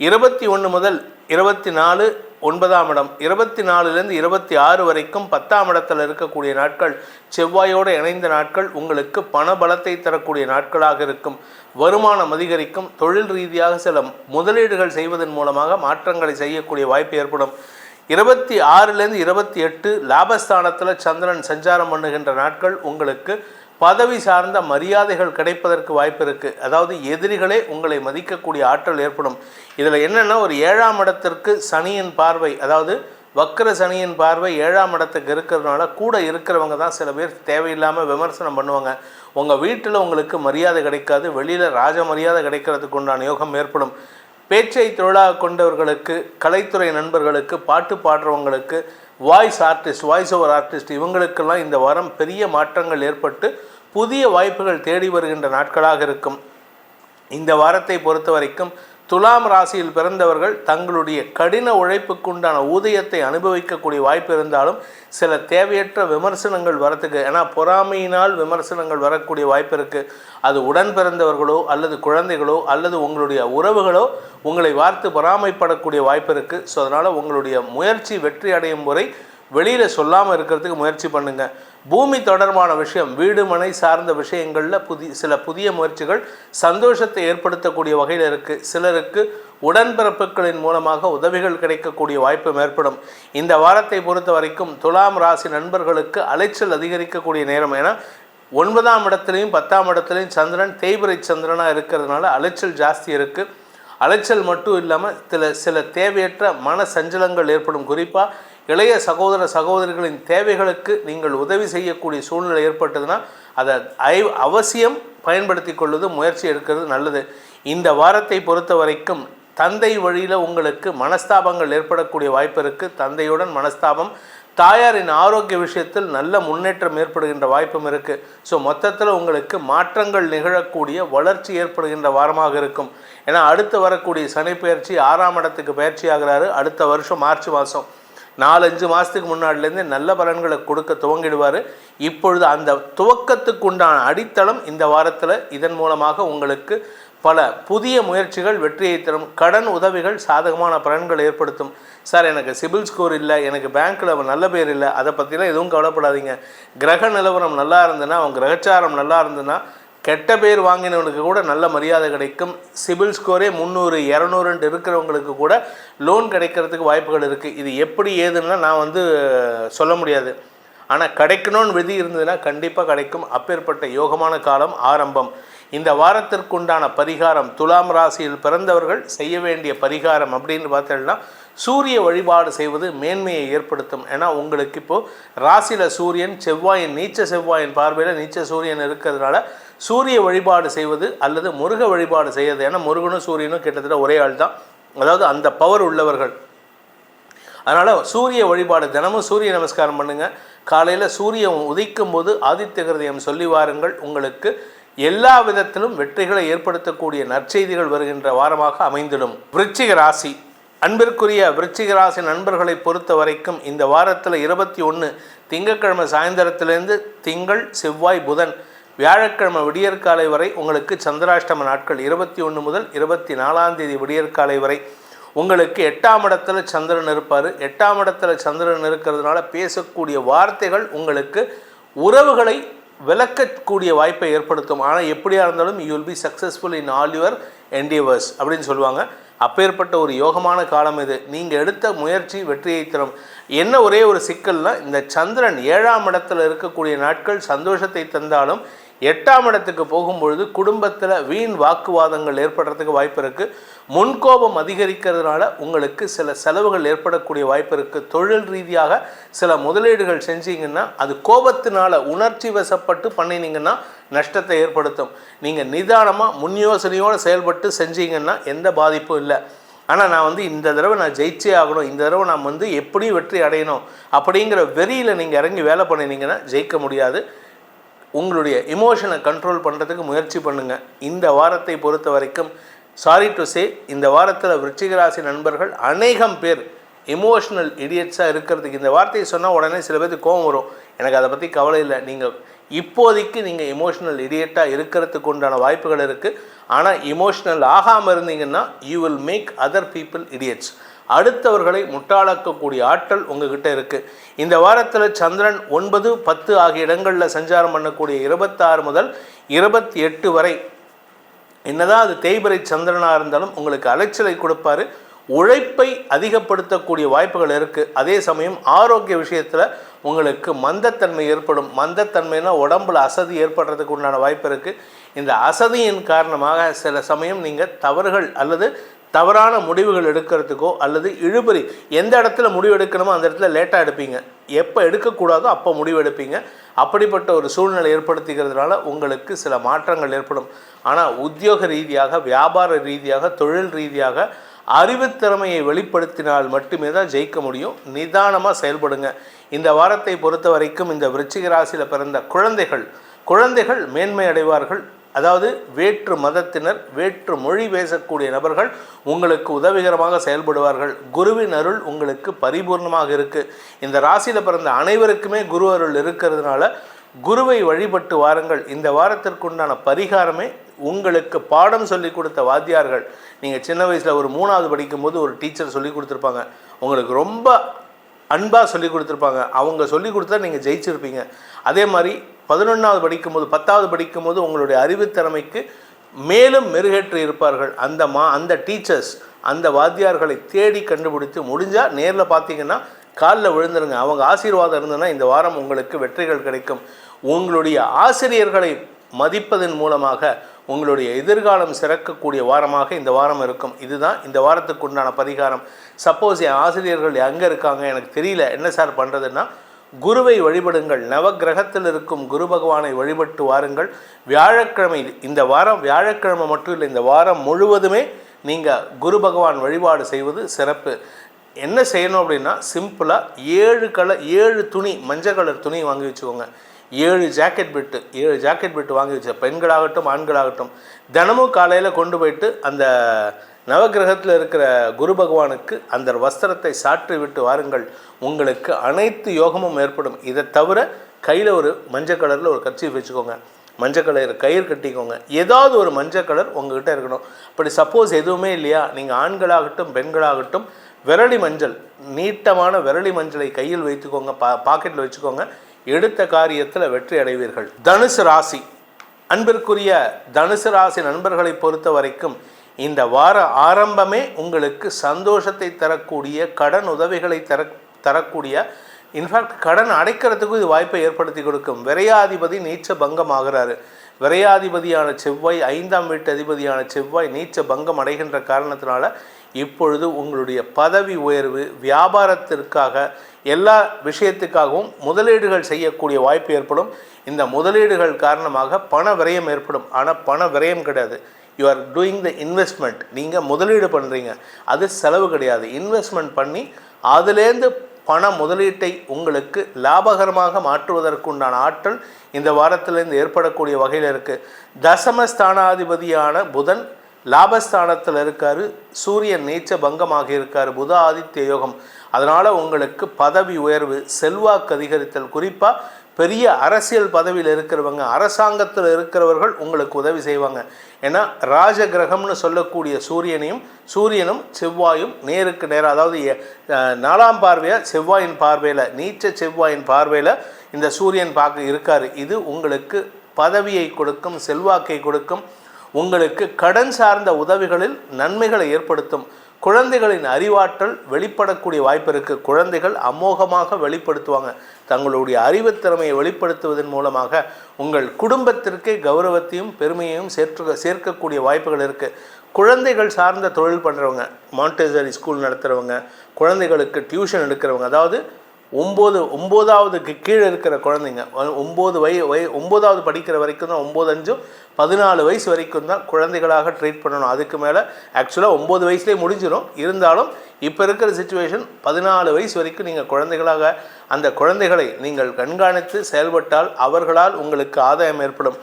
21 முதல் 24 9ஆம் இடம், 24லேருந்து 26 வரைக்கும் 10ஆம் இடத்தில் இருக்கக்கூடிய நாட்கள் செவ்வாயோடு இணைந்த நாட்கள் உங்களுக்கு பண பலத்தை தரக்கூடிய நாட்களாக இருக்கும். வருமானம் அதிகரிக்கும். தொழில் ரீதியாக சில முதலீடுகள் செய்வதன் மூலமாக மாற்றங்களை செய்யக்கூடிய வாய்ப்பு ஏற்படும். 26லேருந்து 28 லாபஸ்தானத்தில் சந்திரன் சஞ்சாரம் பண்ணுகின்ற நாட்கள் உங்களுக்கு பதவி சார்ந்த மரியாதைகள் கிடைப்பதற்கு வாய்ப்பு இருக்குது. அதாவது எதிரிகளே உங்களை மதிக்கக்கூடிய ஆற்றல் ஏற்படும். இதில் என்னென்னா, ஒரு 7ஆம் இடத்திற்கு சனியின் பார்வை, அதாவது வக்கர சனியின் பார்வை 7ஆம் இடத்துக்கு இருக்கிறதுனால கூட இருக்கிறவங்க தான் சில பேர் தேவையில்லாமல் விமர்சனம் பண்ணுவாங்க. உங்கள் வீட்டில் உங்களுக்கு மரியாதை கிடைக்காது. வெளியில் ராஜ மரியாதை கிடைக்கிறதுக்கு உண்டான யோகம் ஏற்படும். பேச்சை தொழிலாக கொண்டவர்களுக்கு, கலைத்துறை நண்பர்களுக்கு, பாட்டு பாடுறவங்களுக்கு, வாய்ஸ் ஓவர் ஆர்டிஸ்ட் இவங்களுக்கெல்லாம் இந்த வாரம் பெரிய மாற்றங்கள் ஏற்பட்டு புதிய வாய்ப்புகள் தேடி வருகின்ற நாட்களாக இருக்கும். இந்த வாரத்தை பொறுத்த வரைக்கும் துலாம் ராசியில் பிறந்தவர்கள் தங்களுடைய கடின உழைப்புக்குண்டான ஊதியத்தை அனுபவிக்கக்கூடிய வாய்ப்பு இருந்தாலும் சில தேவையற்ற விமர்சனங்கள் வரத்துக்கு, ஏன்னா பொறாமையினால் விமர்சனங்கள் வரக்கூடிய வாய்ப்பு இருக்குது. அது உடன் பிறந்தவர்களோ அல்லது குழந்தைகளோ அல்லது உங்களுடைய உறவுகளோ உங்களை பார்த்து பொறாமைப்படக்கூடிய வாய்ப்பு இருக்குது. ஸோ அதனால் உங்களுடைய முயற்சி வெற்றி அடையும் முறை வெளியில் சொல்லாமல் இருக்கிறதுக்கு முயற்சி பண்ணுங்கள். பூமி தொடர்பான விஷயம், வீடு மனை சார்ந்த விஷயங்களில் சில புதிய முயற்சிகள் சந்தோஷத்தை ஏற்படுத்தக்கூடிய வகையில் இருக்குது. சிலருக்கு உடன்பிறப்புகளின் மூலமாக உதவிகள் கிடைக்கக்கூடிய வாய்ப்பும் ஏற்படும். இந்த வாரத்தை பொறுத்த வரைக்கும் துலாம் ராசி நண்பர்களுக்கு அலைச்சல் அதிகரிக்கக்கூடிய நேரம். ஏன்னா 9ஆம் இடத்துலையும் 10ஆம் இடத்துலையும் சந்திரன் தேய்பிரை சந்திரனாக இருக்கிறதுனால அலைச்சல் ஜாஸ்தி இருக்குது. அலைச்சல் மட்டும் இல்லாமல் சில தேவையற்ற மன சஞ்சலங்கள் ஏற்படும். குறிப்பாக இளைய சகோதரிகளின் தேவைகளுக்கு நீங்கள் உதவி செய்யக்கூடிய சூழ்நிலை ஏற்பட்டதுன்னா அதை அவசியம் பயன்படுத்தி கொள்வது, முயற்சி எடுக்கிறது நல்லது. இந்த வாரத்தை பொறுத்த வரைக்கும் தந்தை வழியில் உங்களுக்கு மனஸ்தாபங்கள் ஏற்படக்கூடிய வாய்ப்பு இருக்குது. தந்தையுடன் மனஸ்தாபம், தாயாரின் ஆரோக்கிய விஷயத்தில் நல்ல முன்னேற்றம் ஏற்படுகின்ற வாய்ப்பும் இருக்குது. ஸோ மொத்தத்தில் உங்களுக்கு மாற்றங்கள் நிகழக்கூடிய, வளர்ச்சி ஏற்படுகின்ற வாரமாக இருக்கும். ஏன்னா அடுத்து வரக்கூடிய சனி பயிற்சி 6ஆம் இடத்துக்கு பயிற்சி ஆகிறாரு. அடுத்த வருஷம் மார்ச் மாதம் 4-5 மாதத்துக்கு முன்னாடிலேருந்து நல்ல பலன்களை கொடுக்க துவங்கிடுவார். இப்பொழுது அந்த துவக்கத்துக்கு உண்டான அடித்தளம் இந்த வாரத்தில். இதன் மூலமாக உங்களுக்கு பல புதிய முயற்சிகள் வெற்றியை தரும். கடன் உதவிகள் சாதகமான பலன்கள் ஏற்படுத்தும். சார் எனக்கு சிபில் ஸ்கோர் இல்லை, எனக்கு பேங்க்கில் நல்ல பேர் இல்லை, அதை பற்றிலாம் எதுவும் கவலைப்படாதீங்க. கிரக நிலவரம் நல்லா இருந்ததுன்னா, அவன் கிரகச்சாரம் நல்லா இருந்ததுன்னா கெட்ட பேர் வாங்கினவனுக்கு கூட நல்ல மரியாதை கிடைக்கும். சிபில் ஸ்கோரே 300 200 இருக்கிறவங்களுக்கு கூட லோன் கிடைக்கிறதுக்கு வாய்ப்புகள் இருக்குது. இது எப்படி ஏதுன்னா நான் சொல்ல முடியாது. ஆனால் கிடைக்கணும்னு விதி இருந்ததுன்னா கண்டிப்பாக கிடைக்கும். அப்பேற்பட்ட யோகமான காலம் ஆரம்பம். இந்த வாரத்திற்குண்டான பரிகாரம், துலாம் ராசியில் பிறந்தவர்கள் செய்ய வேண்டிய பரிகாரம் அப்படின்னு பார்த்தீங்கன்னா சூரிய வழிபாடு செய்வது மேன்மையை ஏற்படுத்தும். ஏன்னா உங்களுக்கு இப்போது ராசியில் சூரியன், செவ்வாயின் நீச்ச செவ்வாயின் பார்வையில் நீச்ச சூரியன் இருக்கிறதுனால சூரிய வழிபாடு செய்வது அல்லது முருக வழிபாடு செய்வது. ஏன்னா முருகனும் சூரியனும் கிட்டத்தட்ட ஒரே ஆள் தான், அதாவது அந்த பவர் உள்ளவர்கள். அதனால் சூரிய வழிபாடு தினமும் சூரிய நமஸ்காரம் பண்ணுங்கள். காலையில் சூரியன் உதிக்கும் போது ஆதித்ய கிருதயம் சொல்லி வாருங்கள். உங்களுக்கு எல்லா விதத்திலும் வெற்றிகளை ஏற்படுத்தக்கூடிய நற்செய்திகள் வருகின்ற வாரமாக அமைந்திடும். விருச்சிக ராசி, அன்பிற்குரிய விருச்சிக ராசி நண்பர்களை பொறுத்த வரைக்கும் இந்த வாரத்தில் 21 திங்கட்கிழமை சாயந்தரத்திலேருந்து திங்கள், செவ்வாய், புதன், வியாழக்கிழமை விடியற்காலை வரை உங்களுக்கு சந்திராஷ்டம நாட்கள். 21 முதல் 24ஆம் தேதி விடியற்காலை வரை உங்களுக்கு 8ஆம் இடத்துல சந்திரன் இருப்பார். 8ஆம் இடத்துல சந்திரன் இருக்கிறதுனால பேசக்கூடிய வார்த்தைகள் உங்களுக்கு உறவுகளை விளக்கக்கூடிய வாய்ப்பை ஏற்படுத்தும். ஆனால் எப்படியா இருந்தாலும் you will be successful in all your endeavours அப்படின்னு சொல்லுவாங்க. அப்பேற்பட்ட ஒரு யோகமான காலம் இது. நீங்கள் எடுத்த முயற்சி வெற்றியை தரும். என்ன ஒரே ஒரு சிக்கல்னால், இந்த சந்திரன் 7ஆம் இடத்துல இருக்கக்கூடிய நாட்கள் சந்தோஷத்தை தந்தாலும் 8ஆம் இடத்துக்கு போகும்பொழுது குடும்பத்தில் வீண் வாக்குவாதங்கள் ஏற்படுறதுக்கு வாய்ப்பு இருக்குது. முன்கோபம் அதிகரிக்கிறதுனால உங்களுக்கு சில செலவுகள் ஏற்படக்கூடிய வாய்ப்பு இருக்குது. தொழில் ரீதியாக சில முதலீடுகள் செஞ்சீங்கன்னா அது கோபத்தினால் உணர்ச்சி வசப்பட்டு பண்ணினீங்கன்னா நஷ்டத்தை ஏற்படுத்தும். நீங்கள் நிதானமாக முன் யோசனையோடு செயல்பட்டு செஞ்சீங்கன்னா எந்த பாதிப்பும் இல்லை. ஆனால் நான் இந்த தடவை நான் ஜெயிச்சே ஆகணும், இந்த தடவை நான் எப்படியும் வெற்றி அடையணும் அப்படிங்கிற வெறியில் நீங்கள் இறங்கி வேலை பண்ணினீங்கன்னா ஜெயிக்க முடியாது. உங்களுடைய இமோஷனை கண்ட்ரோல் பண்ணுறதுக்கு முயற்சி பண்ணுங்கள். இந்த வாரத்தை பொறுத்த வரைக்கும் சாரி டு சே, இந்த வாரத்தில் விருச்சிக ராசி நண்பர்கள் அநேகம் பேர் இமோஷனல் இடியட்ஸாக இருக்கிறதுக்கு, இந்த வார்த்தையை சொன்னால் உடனே சில பேருக்கு கோபம் வரும். எனக்கு அதை பற்றி கவலை இல்லை. இப்போதைக்கு நீங்கள் இமோஷனல் இடியட்டாக இருக்கிறதுக்கு உண்டான வாய்ப்புகள் இருக்குது. ஆனால் இமோஷனல் ஆகாமல் இருந்தீங்கன்னா you will make other people idiots. அடுத்தவர்களை முட்டாளாக்கக்கூடிய ஆற்றல் உங்ககிட்ட இருக்குது. இந்த வாரத்தில் சந்திரன் 9, 10 ஆகிய இடங்களில் சஞ்சாரம் பண்ணக்கூடிய 26 முதல் 28 வரை என்னதான் அது தேய்பிறை சந்திரனாக இருந்தாலும் உங்களுக்கு அலைச்சலை கொடுப்பாரு. உழைப்பை அதிகப்படுத்தக்கூடிய வாய்ப்புகள் இருக்குது. அதே சமயம் ஆரோக்கிய விஷயத்தில் உங்களுக்கு மந்தத்தன்மை ஏற்படும். மந்தத்தன்மைனா உடம்புல அசதி ஏற்படுறதுக்கு உண்டான வாய்ப்பு இருக்குது. இந்த அசதியின் காரணமாக சில சமயம் நீங்கள் தவறுகள் அல்லது தவறான முடிவுகள் எடுக்கிறதுக்கோ அல்லது இழுபறி, எந்த இடத்துல முடிவு எடுக்கணுமோ அந்த இடத்துல லேட்டாக எடுப்பீங்க, எப்போ எடுக்கக்கூடாதோ அப்போ முடிவு எடுப்பீங்க. அப்படிப்பட்ட ஒரு சூழ்நிலை ஏற்படுத்திக்கிறதுனால உங்களுக்கு சில மாற்றங்கள் ஏற்படும். ஆனால் உத்தியோக ரீதியாக, வியாபார ரீதியாக, தொழில் ரீதியாக அறிவுத்திறமையை வெளிப்படுத்தினால் மட்டுமே தான் ஜெயிக்க முடியும். நிதானமாக செயல்படுங்க. இந்த வாரத்தை பொறுத்த வரைக்கும் இந்த விருச்சிக ராசியில் பிறந்த குழந்தைகள் மேன்மை அடைவார்கள். அதாவது வேற்று மதத்தினர், வேற்று மொழி பேசக்கூடிய நபர்கள் உங்களுக்கு உதவிகரமாக செயல்படுவார்கள். குருவின் அருள் உங்களுக்கு பரிபூர்ணமாக இருக்குது. இந்த ராசியில் பிறந்த அனைவருக்குமே குரு அருள் இருக்கிறதுனால குருவை வழிபட்டு வாருங்கள். இந்த வாரத்திற்குண்டான பரிகாரமே உங்களுக்கு பாடம் சொல்லி கொடுத்த வாத்தியார்கள். நீங்கள் சின்ன வயசில் ஒரு 3ஆவது படிக்கும்போது ஒரு டீச்சர் சொல்லி கொடுத்துருப்பாங்க, உங்களுக்கு ரொம்ப அன்பாக சொல்லி கொடுத்துருப்பாங்க. அவங்க சொல்லி கொடுத்தா நீங்கள் ஜெயிச்சிருப்பீங்க. அதே மாதிரி 11ஆவது படிக்கும்போது, 10ஆவது படிக்கும்போது உங்களுடைய அறிவுத்திறமைக்கு மேலும் மெருகேற்றி இருப்பார்கள். அந்த டீச்சர்ஸ், அந்த வாத்தியார்களை தேடி கண்டுபிடித்து முடிஞ்சால் நேரில் பார்த்தீங்கன்னா காலில் விழுந்துருங்க. அவங்க ஆசீர்வாதம் இருந்ததுன்னா இந்த வாரம் உங்களுக்கு வெற்றிகள் கிடைக்கும். உங்களுடைய ஆசிரியர்களை மதிப்பதன் மூலமாக உங்களுடைய எதிர்காலம் சிறக்கக்கூடிய வாரமாக இந்த வாரம் இருக்கும். இதுதான் இந்த வாரத்துக்கு உண்டான பரிகாரம். சப்போஸ் என் ஆசிரியர்கள் எங்கே இருக்காங்க எனக்கு தெரியல, என்ன சார் பண்ணுறதுன்னா குருவை வழிபடுங்கள். நவக்கிரகத்தில் இருக்கும் குரு பகவானை வழிபட்டு வாருங்கள். வியாழக்கிழமை, இந்த வாரம் வியாழக்கிழமை மட்டும் இல்லை, இந்த வாரம் முழுவதுமே நீங்கள் குரு பகவான் வழிபாடு செய்வது சிறப்பு. என்ன செய்யணும் அப்படின்னா சிம்பிளாக 7 துணி, மஞ்சள் கலர் துணி வாங்கி வச்சுக்கோங்க. 7 ஜாக்கெட் பெட்டு வாங்கி வச்ச பெண்களாகட்டும் ஆண்களாகட்டும் தினமும் காலையில் கொண்டு போயிட்டு அந்த நவக்கிரகத்தில் இருக்கிற குரு பகவானுக்கு அந்த வஸ்திரத்தை சாற்றி விட்டு வாருங்கள். உங்களுக்கு அனைத்து யோகமும் ஏற்படும். இதை தவிர கையில் ஒரு மஞ்சள் கலரில் ஒரு கர்ச்சீஃப் வச்சுக்கோங்க, மஞ்சள் கலர் கயிறு கட்டிக்கோங்க. ஏதாவது ஒரு மஞ்சள் கலர் உங்கள்கிட்ட இருக்கணும். அப்படி சப்போஸ் எதுவுமே இல்லையா, நீங்கள் ஆண்களாகட்டும் பெண்களாகட்டும் விரலி மஞ்சள், நீட்டமான விரலி மஞ்சளை கையில் வைத்துக்கோங்க, பாக்கெட்டில் வச்சுக்கோங்க. எடுத்த காரியத்தில் வெற்றி அடைவீர்கள். தனுசு ராசி, அன்பிற்குரிய தனுசு ராசி நண்பர்களை பொறுத்த வரைக்கும் இந்த வார ஆரம்பமே உங்களுக்கு சந்தோஷத்தை தரக்கூடிய, கடன் உதவிகளை தரக்கூடிய, இன்ஃபேக்ட் கடன் அடைக்கிறதுக்கும் இது வாய்ப்பை ஏற்படுத்தி கொடுக்கும். விரையாதிபதி நீச்ச பங்கம் ஆகிறாரு. விரையாதிபதியான செவ்வாய், 5ஆம் வீட்டு அதிபதியான செவ்வாய் நீச்ச பங்கம் அடைகின்ற காரணத்தினால இப்பொழுது உங்களுடைய பதவி உயர்வு, வியாபாரத்திற்காக, எல்லா விஷயத்துக்காகவும் முதலீடுகள் செய்யக்கூடிய வாய்ப்பு ஏற்படும். இந்த முதலீடுகள் காரணமாக பண விரயம் ஏற்படும். ஆனால் பண விரயம் கிடையாது. You are doing the investment. நீங்கள் முதலீடு பண்ணுறீங்க, அது செலவு கிடையாது. இன்வெஸ்ட்மெண்ட் பண்ணி அதுலேருந்து பண முதலீட்டை உங்களுக்கு லாபகரமாக மாற்றுவதற்குண்டான ஆற்றல் இந்த வாரத்திலேருந்து ஏற்படக்கூடிய வகையில் இருக்குது. தசமஸ்தானாதிபதியான புதன் லாபஸ்தானத்தில் இருக்கார். சூரியன் நீச்ச பங்கமாக இருக்கார். புத ஆதித்ய யோகம். அதனால் உங்களுக்கு பதவி உயர்வு, செல்வாக்கு அதிகரித்தல். குறிப்பாக பெரிய அரசியல் பதவியில் இருக்கிறவங்க, அரசாங்கத்தில் இருக்கிறவர்கள் உங்களுக்கு உதவி செய்வாங்க. ஏன்னா ராஜ கிரகம்னு சொல்லக்கூடிய சூரியனும் செவ்வாயும் நேருக்கு நேராக, அதாவது 4ஆம் பார்வையாக செவ்வாயின் பார்வையில், நீச்ச செவ்வாயின் பார்வையில் இந்த சூரியன் பார்க்க இருக்கார். இது உங்களுக்கு பதவியை கொடுக்கும், செல்வாக்கை கொடுக்கும். உங்களுக்கு கடன் சார்ந்த உதவிகளில் நன்மைகளை ஏற்படுத்தும். குழந்தைகளின் அறிவாற்றல் வெளிப்படக்கூடிய வாய்ப்பு இருக்குது. குழந்தைகள் அமோகமாக வெளிப்படுத்துவாங்க. தங்களுடைய அறிவுத்திறமையை வெளிப்படுத்துவதன் மூலமாக உங்கள் குடும்பத்திற்கே கௌரவத்தையும் பெருமையையும் சேர்க்கக்கூடிய வாய்ப்புகள் இருக்குது. குழந்தைகள் சார்ந்த தொழில் பண்ணுறவங்க, மாண்டெசரி ஸ்கூல் நடத்துகிறவங்க, குழந்தைகளுக்கு டியூஷன் எடுக்கிறவங்க, அதாவது 9ஆவதுக்கு கீழே இருக்கிற குழந்தைங்க, 9ஆவது படிக்கிற வரைக்கும் தான், 9, 5, 14 வயசு வரைக்கும் தான் குழந்தைகளாக ட்ரீட் பண்ணணும். அதுக்கு மேலே ஆக்சுவலாக 9 வயசுலேயே முடிஞ்சிடும். இருந்தாலும் இப்போ இருக்கிற சிச்சுவேஷன் 14 வயசு வரைக்கும் நீங்கள் குழந்தைகளாக, அந்த குழந்தைகளை நீங்கள் கண்காணித்து செயல்பட்டால் அவர்களால் உங்களுக்கு ஆதாயம் ஏற்படும்.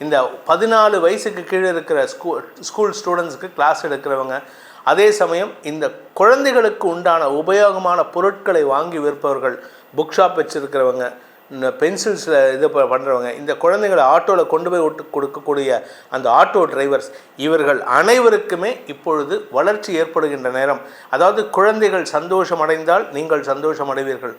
இந்த 14 வயசுக்கு கீழே இருக்கிற ஸ்கூல் ஸ்டூடெண்ட்ஸுக்கு கிளாஸ் எடுக்கிறவங்க, அதே சமயம் இந்த குழந்தைகளுக்கு உண்டான உபயோகமான பொருட்களை வாங்கி விற்பவர்கள், புக் ஷாப் வச்சுருக்கிறவங்க, இந்த பென்சில்ஸில் இது பண்ணுறவங்க, இந்த குழந்தைகளை ஆட்டோவில் கொண்டு போய் விட்டு கொடுக்கக்கூடிய அந்த ஆட்டோ டிரைவர்ஸ், இவர்கள் அனைவருக்குமே இப்பொழுது வளர்ச்சி ஏற்படுகின்ற நேரம். அதாவது குழந்தைகள் சந்தோஷம் அடைந்தால் நீங்கள் சந்தோஷம் அடைவீர்கள்.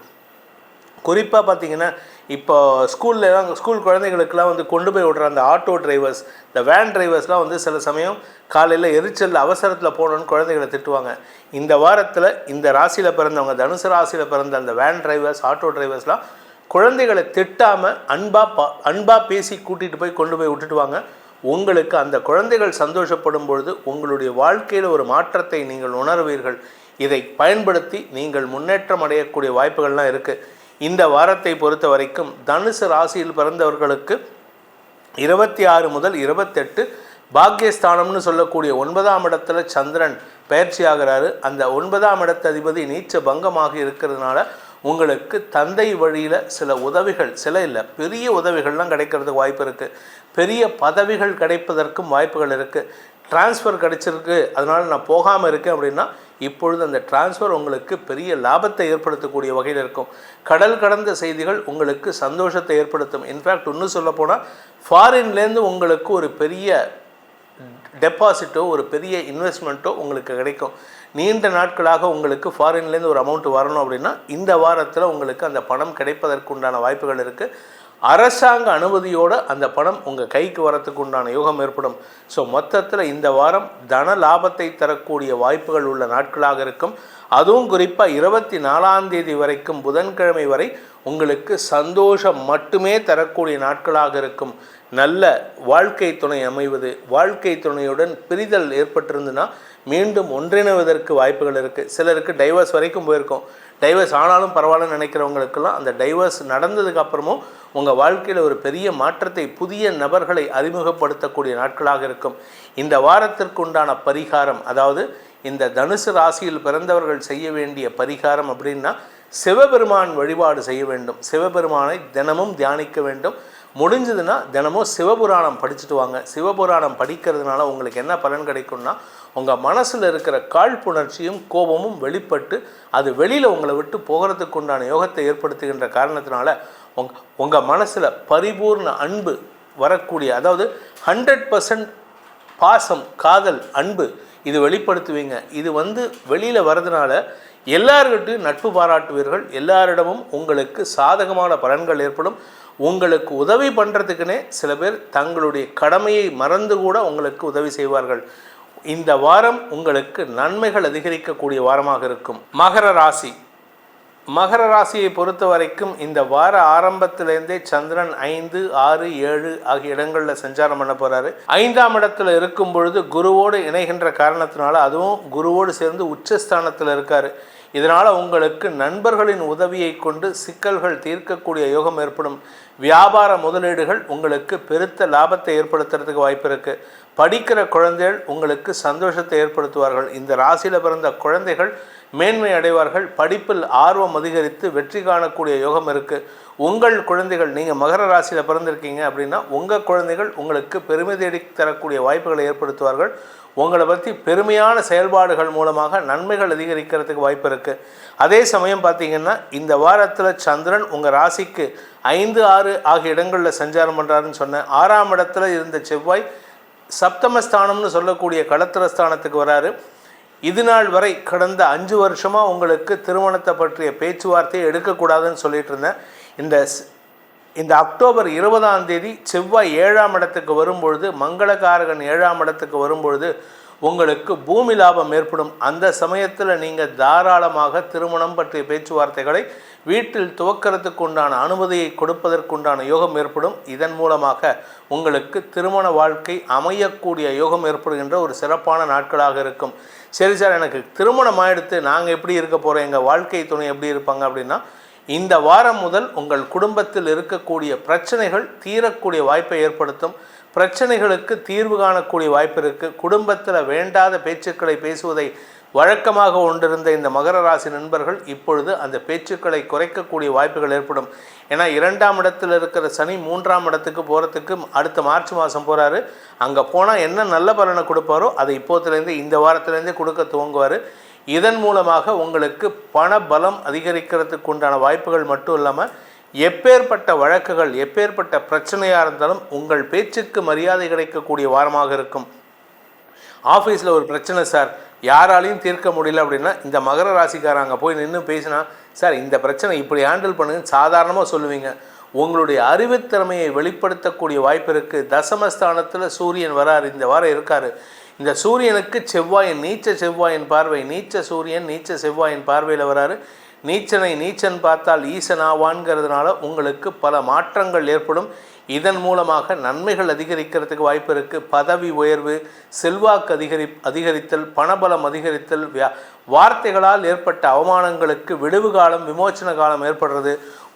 குறிப்பாக பார்த்தீங்கன்னா இப்போ ஸ்கூல் குழந்தைகளுக்கெல்லாம் வந்து கொண்டு போய் விடுற அந்த ஆட்டோ டிரைவர்ஸ், இந்த வேன் டிரைவர்ஸ்லாம் வந்து சில சமயம் காலையில் எரிச்சல் அவசரத்தில் போகணுன்னு குழந்தைகளை திட்டுவாங்க. இந்த வாரத்தில் இந்த ராசியில் பிறந்தவங்க, தனுசு ராசியில் பிறந்த அந்த வேன் டிரைவர்ஸ், ஆட்டோ டிரைவர்ஸ்லாம் குழந்தைகளை திட்டாமல் அன்பாக பேசி கூட்டிகிட்டு போய் கொண்டு போய் விட்டுட்டுவாங்க. உங்களுக்கு அந்த குழந்தைகள் சந்தோஷப்படும் பொழுது உங்களுடைய வாழ்க்கையில் ஒரு மாற்றத்தை நீங்கள் உணர்வீர்கள். இதை பயன்படுத்தி நீங்கள் முன்னேற்றம் அடையக்கூடிய வாய்ப்புகள்லாம் இருக்குது. இந்த வாரத்தை பொறுத்த வரைக்கும் தனுசு ராசியில் பிறந்தவர்களுக்கு 26 முதல் 28 பாக்யஸ்தானம்னு சொல்லக்கூடிய 9ஆம் இடத்துல சந்திரன் பயிற்சி ஆகிறாரு. அந்த 9ஆம் இடத்து அதிபதி நீச்ச பங்கமாக இருக்கிறதுனால உங்களுக்கு தந்தை வழியில் சில உதவிகள், பெரிய உதவிகள்லாம் கிடைக்கிறதுக்கு வாய்ப்பு இருக்குது. பெரிய பதவிகள் கிடைப்பதற்கும் வாய்ப்புகள் இருக்குது. டிரான்ஸ்ஃபர் கிடைச்சிருக்கு, அதனால் நான் போகாமல் இருக்கேன் அப்படின்னா இப்பொழுது அந்த டிரான்ஸ்ஃபர் உங்களுக்கு பெரிய லாபத்தை ஏற்படுத்தக்கூடிய வகையில் இருக்கும். கடல் கடந்த செய்திகள் உங்களுக்கு சந்தோஷத்தை ஏற்படுத்தும். இன்ஃபேக்ட் இன்னும் சொல்லப்போனால் ஃபாரின்லேருந்து உங்களுக்கு ஒரு பெரிய டெபாசிட்டோ, ஒரு பெரிய இன்வெஸ்ட்மெண்ட்டோ உங்களுக்கு கிடைக்கும். நீண்ட நாட்களாக உங்களுக்கு ஃபாரின்லேருந்து ஒரு அமௌண்ட் வரணும் அப்படின்னா இந்த வாரத்தில் உங்களுக்கு அந்த பணம் கிடைப்பதற்குண்டான வாய்ப்புகள் இருக்குது. அரசாங்க அனுமதியோடு அந்த பணம் உங்கள் கைக்கு வரத்துக்கு உண்டான யோகம் ஏற்படும். ஸோ மொத்தத்தில் இந்த வாரம் தன லாபத்தை தரக்கூடிய வாய்ப்புகள் உள்ள நாட்களாக இருக்கும். அதுவும் குறிப்பாக 24ஆம் தேதி வரைக்கும், புதன்கிழமை வரை உங்களுக்கு சந்தோஷம் மட்டுமே தரக்கூடிய நாட்களாக இருக்கும். நல்ல வாழ்க்கை துணை அமைவது, வாழ்க்கை துணையுடன் பிரிதல் ஏற்பட்டிருந்துன்னா மீண்டும் ஒன்றிணைவதற்கு வாய்ப்புகள் இருக்குது. சிலருக்கு டைவர்ஸ் வரைக்கும் போயிருக்கோம். டைவர்ஸ் ஆனாலும் பரவாயில்லன்னு நினைக்கிறவங்களுக்கெல்லாம் அந்த டைவர்ஸ் நடந்ததுக்கு அப்புறமும் உங்கள் வாழ்க்கையில் ஒரு பெரிய மாற்றத்தை, புதிய நபர்களை அறிமுகப்படுத்தக்கூடிய நாட்களாக இருக்கும். இந்த வாரத்திற்கு உண்டான பரிகாரம், அதாவது இந்த தனுசு ராசியில் பிறந்தவர்கள் செய்ய வேண்டிய பரிகாரம் அப்படின்னா சிவபெருமான் வழிபாடு செய்ய வேண்டும். சிவபெருமானை தினமும் தியானிக்க வேண்டும். முடிஞ்சதுன்னா தினமும் சிவபுராணம் படிச்சுட்டு வாங்க. சிவபுராணம் படிக்கிறதுனால உங்களுக்கு என்ன பலன் கிடைக்கும்னா, உங்கள் மனசில் இருக்கிற காழ்ப்புணர்ச்சியும் கோபமும் வெளிப்பட்டு அது வெளியில் உங்களை விட்டு போகிறதுக்கு உண்டான யோகத்தை ஏற்படுத்துகின்ற காரணத்தினால உங்கள் மனசில் பரிபூர்ண அன்பு வரக்கூடிய, அதாவது 100% பாசம், காதல், அன்பு இது வெளிப்படுத்துவீங்க. இது வெளியில் வரதுனால எல்லார்கிட்டையும் நட்பு பாராட்டுவீர்கள். எல்லாரிடமும் உங்களுக்கு சாதகமான பலன்கள் ஏற்படும். உங்களுக்கு உதவி பண்ணுறதுக்குன்னே சில பேர் தங்களுடைய கடமையை மறந்து கூட உங்களுக்கு உதவி செய்வார்கள். இந்த வாரம் உங்களுக்கு நன்மைகள் அதிகரிக்கக்கூடிய வாரமாக இருக்கும். மகர ராசி, மகர ராசியை பொறுத்த வரைக்கும் இந்த வார ஆரம்பத்திலேருந்தே சந்திரன் 5, 6, 7 ஆகிய இடங்களில் சஞ்சாரம் பண்ண போகிறாரு. 5ஆம் இடத்துல இருக்கும் பொழுது குருவோடு இணைகின்ற காரணத்தினால, அதுவும் குருவோடு சேர்ந்து உச்சஸ்தானத்தில் இருக்கார். இதனால் உங்களுக்கு நண்பர்களின் உதவியை கொண்டு சிக்கல்கள் தீர்க்கக்கூடிய யோகம் ஏற்படும். வியாபார முதலீடுகள் உங்களுக்கு பெருத்த லாபத்தை ஏற்படுத்துறதுக்கு வாய்ப்பு இருக்குது. படிக்கிற குழந்தைகள் உங்களுக்கு சந்தோஷத்தை ஏற்படுத்துவார்கள். இந்த ராசியில் பிறந்த குழந்தைகள் மேன்மை அடைவார்கள். படிப்பில் ஆர்வம் அதிகரித்து வெற்றி காணக்கூடிய யோகம் இருக்குது. உங்கள் குழந்தைகள், நீங்கள் மகர ராசியில் பிறந்திருக்கீங்க அப்படின்னா உங்கள் குழந்தைகள் உங்களுக்கு பெருமை தேடி தரக்கூடிய வாய்ப்புகளை ஏற்படுத்துவார்கள். உங்களை பற்றி பெருமையான செயல்பாடுகள் மூலமாக நன்மைகள் அதிகரிக்கிறதுக்கு வாய்ப்பு இருக்குது. அதே சமயம் பார்த்திங்கன்னா இந்த வாரத்தில் சந்திரன் உங்கள் ராசிக்கு 5, 6 ஆகிய இடங்களில் சஞ்சாரம் பண்ணுறாருன்னு சொன்னேன். 6ஆம் இடத்துல இருந்த செவ்வாய் சப்தமஸ்தானம்னு சொல்லக்கூடிய களத்திரஸ்தானத்துக்கு வராரு. இது நாள் வரை கடந்த 5 வருஷமாக உங்களுக்கு திருமணத்தை பற்றிய பேச்சுவார்த்தையை எடுக்கக்கூடாதுன்னு சொல்லிட்டு இருந்தேன். இந்த அக்டோபர் 20ஆம் தேதி செவ்வாய் 7ஆம் இடத்துக்கு வரும்பொழுது, மங்களகாரகன் 7ஆம் இடத்துக்கு வரும்பொழுது உங்களுக்கு பூமி லாபம் ஏற்படும். அந்த சமயத்தில் நீங்கள் தாராளமாக திருமணம் பற்றிய பேச்சுவார்த்தைகளை வீட்டில் துவக்கிறதுக்கு உண்டான அனுமதியை கொடுப்பதற்குண்டான யோகம் ஏற்படும். இதன் மூலமாக உங்களுக்கு திருமண வாழ்க்கை அமையக்கூடிய யோகம் ஏற்படுகின்ற ஒரு சிறப்பான நாட்களாக இருக்கும். சரி சார், எனக்கு திருமணம் ஆகிடுத்து, நாங்கள் எப்படி இருக்க போகிறோம், எங்கள் வாழ்க்கை துணை எப்படி இருப்பாங்க அப்படின்னா, இந்த வாரம் முதல் உங்கள் குடும்பத்தில் இருக்கக்கூடிய பிரச்சனைகள் தீரக்கூடிய வாய்ப்பை ஏற்படுத்தும். பிரச்சனைகளுக்கு தீர்வு காணக்கூடிய வாய்ப்பு இருக்குது. குடும்பத்தில் வேண்டாத பேச்சுக்களை பேசுவதை வழக்கமாக கொண்டிருந்த இந்த மகர ராசி நண்பர்கள் இப்பொழுது அந்த பேச்சுக்களை குறைக்கக்கூடிய வாய்ப்புகள் ஏற்படும். ஏன்னா 2ஆம் இடத்தில் இருக்கிற சனி 3ஆம் இடத்துக்கு போகிறதுக்கு அடுத்த மார்ச் மாதம் போகிறாரு. அங்கே போனால் என்ன நல்ல பலனை கொடுப்பாரோ அதை இப்போத்துலேருந்து இந்த வாரத்துலேருந்தே கொடுக்க துவங்குவார். இதன் மூலமாக உங்களுக்கு பண பலம் அதிகரிக்கிறதுக்கு உண்டான வாய்ப்புகள் மட்டும் இல்லாமல் எப்பேற்பட்ட வழக்குகள், எப்பேற்பட்ட பிரச்சனையாக இருந்தாலும் உங்கள் பேச்சுக்கு மரியாதை கிடைக்கக்கூடிய வாரமாக இருக்கும். ஆஃபீஸில் ஒரு பிரச்சனை சார், யாராலையும் தீர்க்க முடியல அப்படின்னா இந்த மகர ராசிக்காரங்க போய் நின்று பேசினா, சார் இந்த பிரச்சனை இப்படி ஹேண்டில் பண்ணுங்கன்னு சாதாரணமாக சொல்லுவீங்க. உங்களுடைய அறிவுத்திறமையை வெளிப்படுத்தக்கூடிய வாய்ப்பு இருக்குது. தசமஸ்தானத்தில் சூரியன் வராரு, இந்த வாரம் இருக்கார். இந்த சூரியனுக்கு செவ்வாயின் நீச்ச செவ்வாயின் பார்வை, நீச்ச சூரியன் நீச்ச செவ்வாயின் பார்வையில் வராரு. நீச்சனை நீச்சன் பார்த்தால் ஈசன் ஆவான்கிறதுனால உங்களுக்கு பல மாற்றங்கள் ஏற்படும். இதன் மூலமாக நன்மைகள் அதிகரிக்கிறதுக்கு வாய்ப்பு இருக்குது. பதவி உயர்வு, செல்வாக்கு அதிகரித்தல், பணபலம் அதிகரித்தல், வார்த்தைகளால் ஏற்பட்ட அவமானங்களுக்கு விடுவு காலம், விமோச்சன காலம் ஏற்படுறது,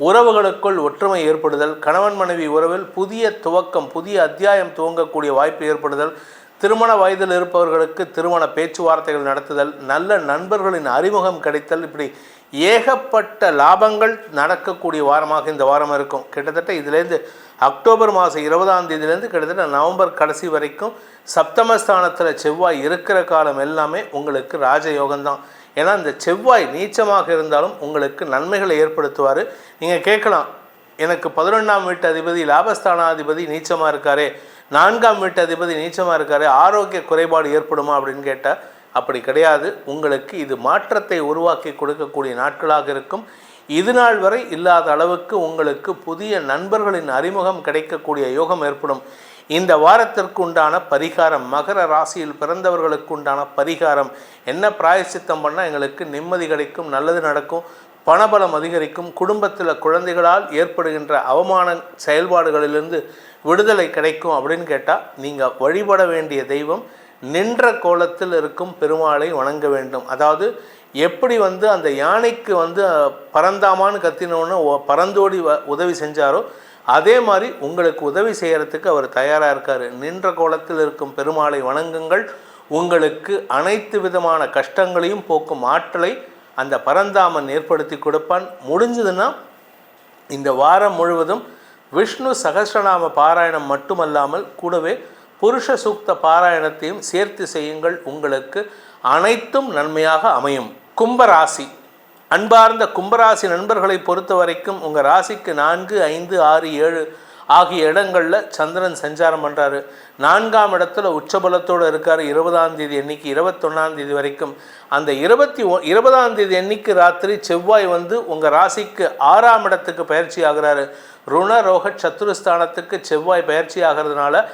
உறவுகளுக்குள் ஒற்றுமை ஏற்படுதல், கணவன் மனைவி உறவில் புதிய துவக்கம், புதிய அத்தியாயம் துவங்கக்கூடிய வாய்ப்பு ஏற்படுதல், திருமண வயதில் இருப்பவர்களுக்கு திருமண பேச்சுவார்த்தைகள் நடத்துதல், நல்ல நண்பர்களின் அறிமுகம் கிடைத்தல், இப்படி ஏகப்பட்ட லாபங்கள் நடக்கக்கூடிய வாரமாக இந்த வாரம் இருக்கும். கிட்டத்தட்ட இதிலேருந்து அக்டோபர் மாதம் 20ஆம் தேதியிலேருந்து கிட்டத்தட்ட நவம்பர் கடைசி வரைக்கும் சப்தமஸ்தானத்தில் செவ்வாய் இருக்கிற காலம் எல்லாமே உங்களுக்கு ராஜயோகம்தான். ஏன்னா இந்த செவ்வாய் நீச்சமாக இருந்தாலும் உங்களுக்கு நன்மைகளை ஏற்படுத்துவார். நீங்கள் கேட்கலாம், எனக்கு 11ஆம் வீட்டு அதிபதி லாபஸ்தானாதிபதி நீச்சமாக இருக்காரே, 4ஆம் வீட்டு அதிபதி நீச்சமாக இருக்காரு, ஆரோக்கிய குறைபாடு ஏற்படுமா அப்படின்னு கேட்டால் அப்படி கிடையாது. உங்களுக்கு இது மாற்றத்தை உருவாக்கி கொடுக்கக்கூடிய நாட்களாக இருக்கும். இது நாள் வரை இல்லாத அளவுக்கு உங்களுக்கு புதிய நண்பர்களின் அறிமுகம் கிடைக்கக்கூடிய யோகம் ஏற்படும். இந்த வாரத்திற்கு உண்டான பரிகாரம், மகர ராசியில் பிறந்தவர்களுக்கு உண்டான பரிகாரம் என்ன, பிராயச்சித்தம் பண்ணால் எங்களுக்கு நிம்மதி கிடைக்கும், நல்லது நடக்கும், பணபலம் அதிகரிக்கும், குடும்பத்தில் குழந்தைகளால் ஏற்படுகின்ற அவமான செயல்பாடுகளிலிருந்து விடுதலை கிடைக்கும் அப்படின்னு கேட்டால் நீங்கள் வழிபட வேண்டிய தெய்வம் நின்ற கோலத்தில் இருக்கும் பெருமாளை வணங்க வேண்டும். அதாவது எப்படி அந்த யானைக்கு பரந்தாமான்னு கத்தினோன்னு பரந்தோடி உதவி செஞ்சாரோ அதே மாதிரி உங்களுக்கு உதவி செய்கிறதுக்கு அவர் தயாராக இருக்கார். நின்ற கோலத்தில் இருக்கும் பெருமாளை வணங்குங்கள். உங்களுக்கு அனைத்து விதமான கஷ்டங்களையும் போக்கும் ஆற்றலை அந்த பரந்தாமன் ஏற்படுத்தி கொடுப்பான். முடிஞ்சதுன்னா இந்த வாரம் முழுவதும் விஷ்ணு சகஸ்ரநாம பாராயணம் மட்டுமல்லாமல் கூடவே புருஷ சூக்த பாராயணத்தையும் சேர்த்து செய்யுங்கள். உங்களுக்கு அனைத்தும் நன்மையாக அமையும். கும்பராசி, அன்பார்ந்த கும்பராசி நண்பர்களை பொறுத்த வரைக்கும் உங்கள் ராசிக்கு 4, 5, 6, 7 ஆகிய இடங்களில் சந்திரன் சஞ்சாரம் பண்ணுறாரு. 4ஆம் இடத்துல உச்சபலத்தோடு இருக்கார். 20ஆம் தேதி அன்னைக்கு 21ஆம் தேதி வரைக்கும். அந்த 20ஆம் தேதி அன்னைக்கு ராத்திரி செவ்வாய் உங்கள் ராசிக்கு 6ஆம் இடத்துக்கு பயிற்சி ஆகிறாரு. ருண ரோக சத்துருஸ்தானத்துக்கு செவ்வாய் பயிற்சி ஆகிறதுனால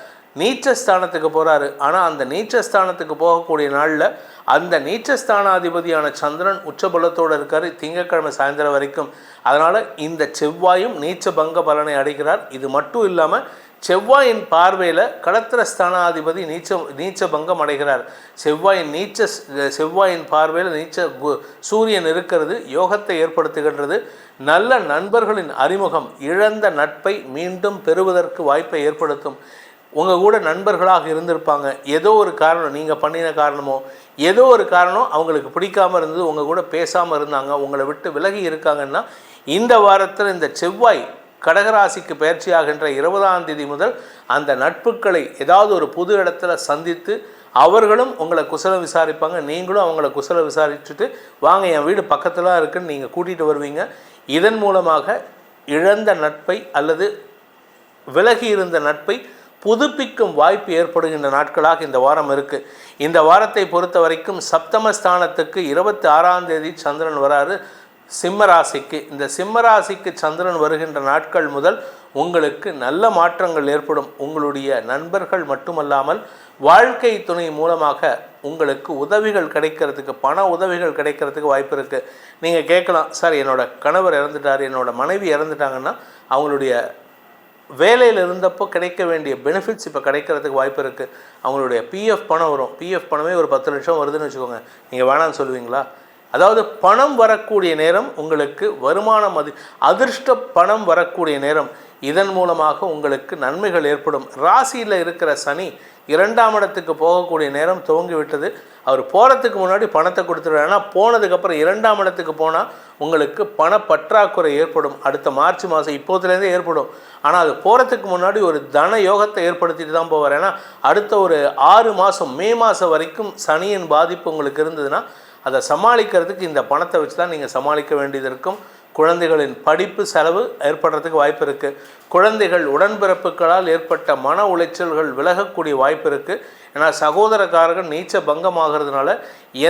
நீச்சஸ்தானத்துக்கு போகிறாரு. ஆனால் அந்த நீச்சஸ்தானத்துக்கு போகக்கூடிய நாளில் அந்த நீச்சஸ்தானாதிபதியான சந்திரன் உச்சபலத்தோடு இருக்கார் திங்கட்கிழமை சாயந்தரம் வரைக்கும். அதனால் இந்த செவ்வாயும் நீச்ச பங்க பலனை அடைகிறார். இது மட்டும் இல்லாமல் செவ்வாயின் பார்வையில் களத்திரஸ்தானாதிபதி நீச்ச பங்கம் அடைகிறார். செவ்வாயின் பார்வையில் சூரியன் இருக்கிறது யோகத்தை ஏற்படுத்துகின்றது. நல்ல நண்பர்களின் அறிமுகம் இழந்த நட்பை மீண்டும் பெறுவதற்கு வாய்ப்பை ஏற்படுத்தும். உங்கள் கூட நண்பர்களாக இருந்திருப்பாங்க, ஏதோ ஒரு காரணம், நீங்கள் பண்ணின காரணமோ ஏதோ ஒரு காரணம் அவங்களுக்கு பிடிக்காமல் இருந்தது, உங்கள் கூட பேசாமல் இருந்தாங்க, உங்களை விட்டு விலகி இருக்காங்கன்னா இந்த வாரத்தில் இந்த செவ்வாய் கடகராசிக்கு பயிற்சியாகின்ற 20ஆம் தேதி முதல் அந்த நட்புகளை ஏதாவது ஒரு புது இடத்துல சந்தித்து அவர்களும் உங்களை குசலம் விசாரிப்பாங்க, நீங்களும் அவங்கள குசலம் விசாரிச்சுட்டு வாங்க என் வீடு பக்கத்தில் இருக்குன்னு நீங்கள் கூட்டிகிட்டு வருவீங்க. இதன் மூலமாக இழந்த நட்பை அல்லது விலகி இருந்த நட்பை புதுப்பிக்கும் வாய்ப்பு ஏற்படுகின்ற நாட்களாக இந்த வாரம் இருக்குது. இந்த வாரத்தை பொறுத்த வரைக்கும் சப்தமஸ்தானத்துக்கு 26ஆம் தேதி சந்திரன் வராரு சிம்மராசிக்கு. இந்த சிம்மராசிக்கு சந்திரன் வருகின்ற நாட்கள் முதல் உங்களுக்கு நல்ல மாற்றங்கள் ஏற்படும். உங்களுடைய நண்பர்கள் மட்டுமல்லாமல் வாழ்க்கை துணை மூலமாக உங்களுக்கு உதவிகள் கிடைக்கிறதுக்கு, பண உதவிகள் கிடைக்கிறதுக்கு வாய்ப்பு இருக்குது. நீங்கள் கேட்கலாம், சார் என்னோட கணவர் இறந்துட்டார், என்னோட மனைவி இறந்துட்டாங்கன்னா அவங்களுடைய வேலையில் இருந்தப்போ கிடைக்க வேண்டிய பெனிஃபிட்ஸ் இப்போ கிடைக்கிறதுக்கு வாய்ப்பு இருக்குது. அவங்களுடைய பிஎஃப் பணம் வரும். பிஎஃப் பணமே ஒரு 10 லட்சம் வருதுன்னு வச்சுக்கோங்க, நீங்கள் வேணான்னு சொல்லுவீங்களா? அதாவது பணம் வரக்கூடிய நேரம், உங்களுக்கு வருமானம், அதிர்ஷ்ட பணம் வரக்கூடிய நேரம். இதன் மூலமாக உங்களுக்கு நன்மைகள் ஏற்படும். ராசியில் இருக்கிற சனி 2ஆம் இடத்துக்கு போகக்கூடிய நேரம் துவங்கிவிட்டது. அவர் போகிறதுக்கு முன்னாடி பணத்தை கொடுத்துருவார். ஆனால் போனதுக்கப்புறம் 2ஆம் இடத்துக்கு போனால் உங்களுக்கு பண பற்றாக்குறை ஏற்படும். அடுத்த மார்ச் மாதம் இப்போதுலேருந்தே ஏற்படும். ஆனால் அது போகிறதுக்கு முன்னாடி ஒரு தன யோகத்தை ஏற்படுத்திட்டு தான் போவார். ஏன்னா அடுத்த ஒரு 6 மாதம் மே மாதம் வரைக்கும் சனியின் பாதிப்பு உங்களுக்கு இருந்ததுன்னா அதை சமாளிக்கிறதுக்கு இந்த பணத்தை வச்சு தான் நீங்கள் சமாளிக்க வேண்டியது இருக்கும். குழந்தைகளின் படிப்பு செலவு ஏற்படுறதுக்கு வாய்ப்பு இருக்குது. குழந்தைகள் உடன்பிறப்புகளால் ஏற்பட்ட மன உளைச்சல்கள் விலகக்கூடிய வாய்ப்பு இருக்குது. ஏன்னா சகோதரக்காரர்கள் நீச்ச பங்கமாகிறதுனால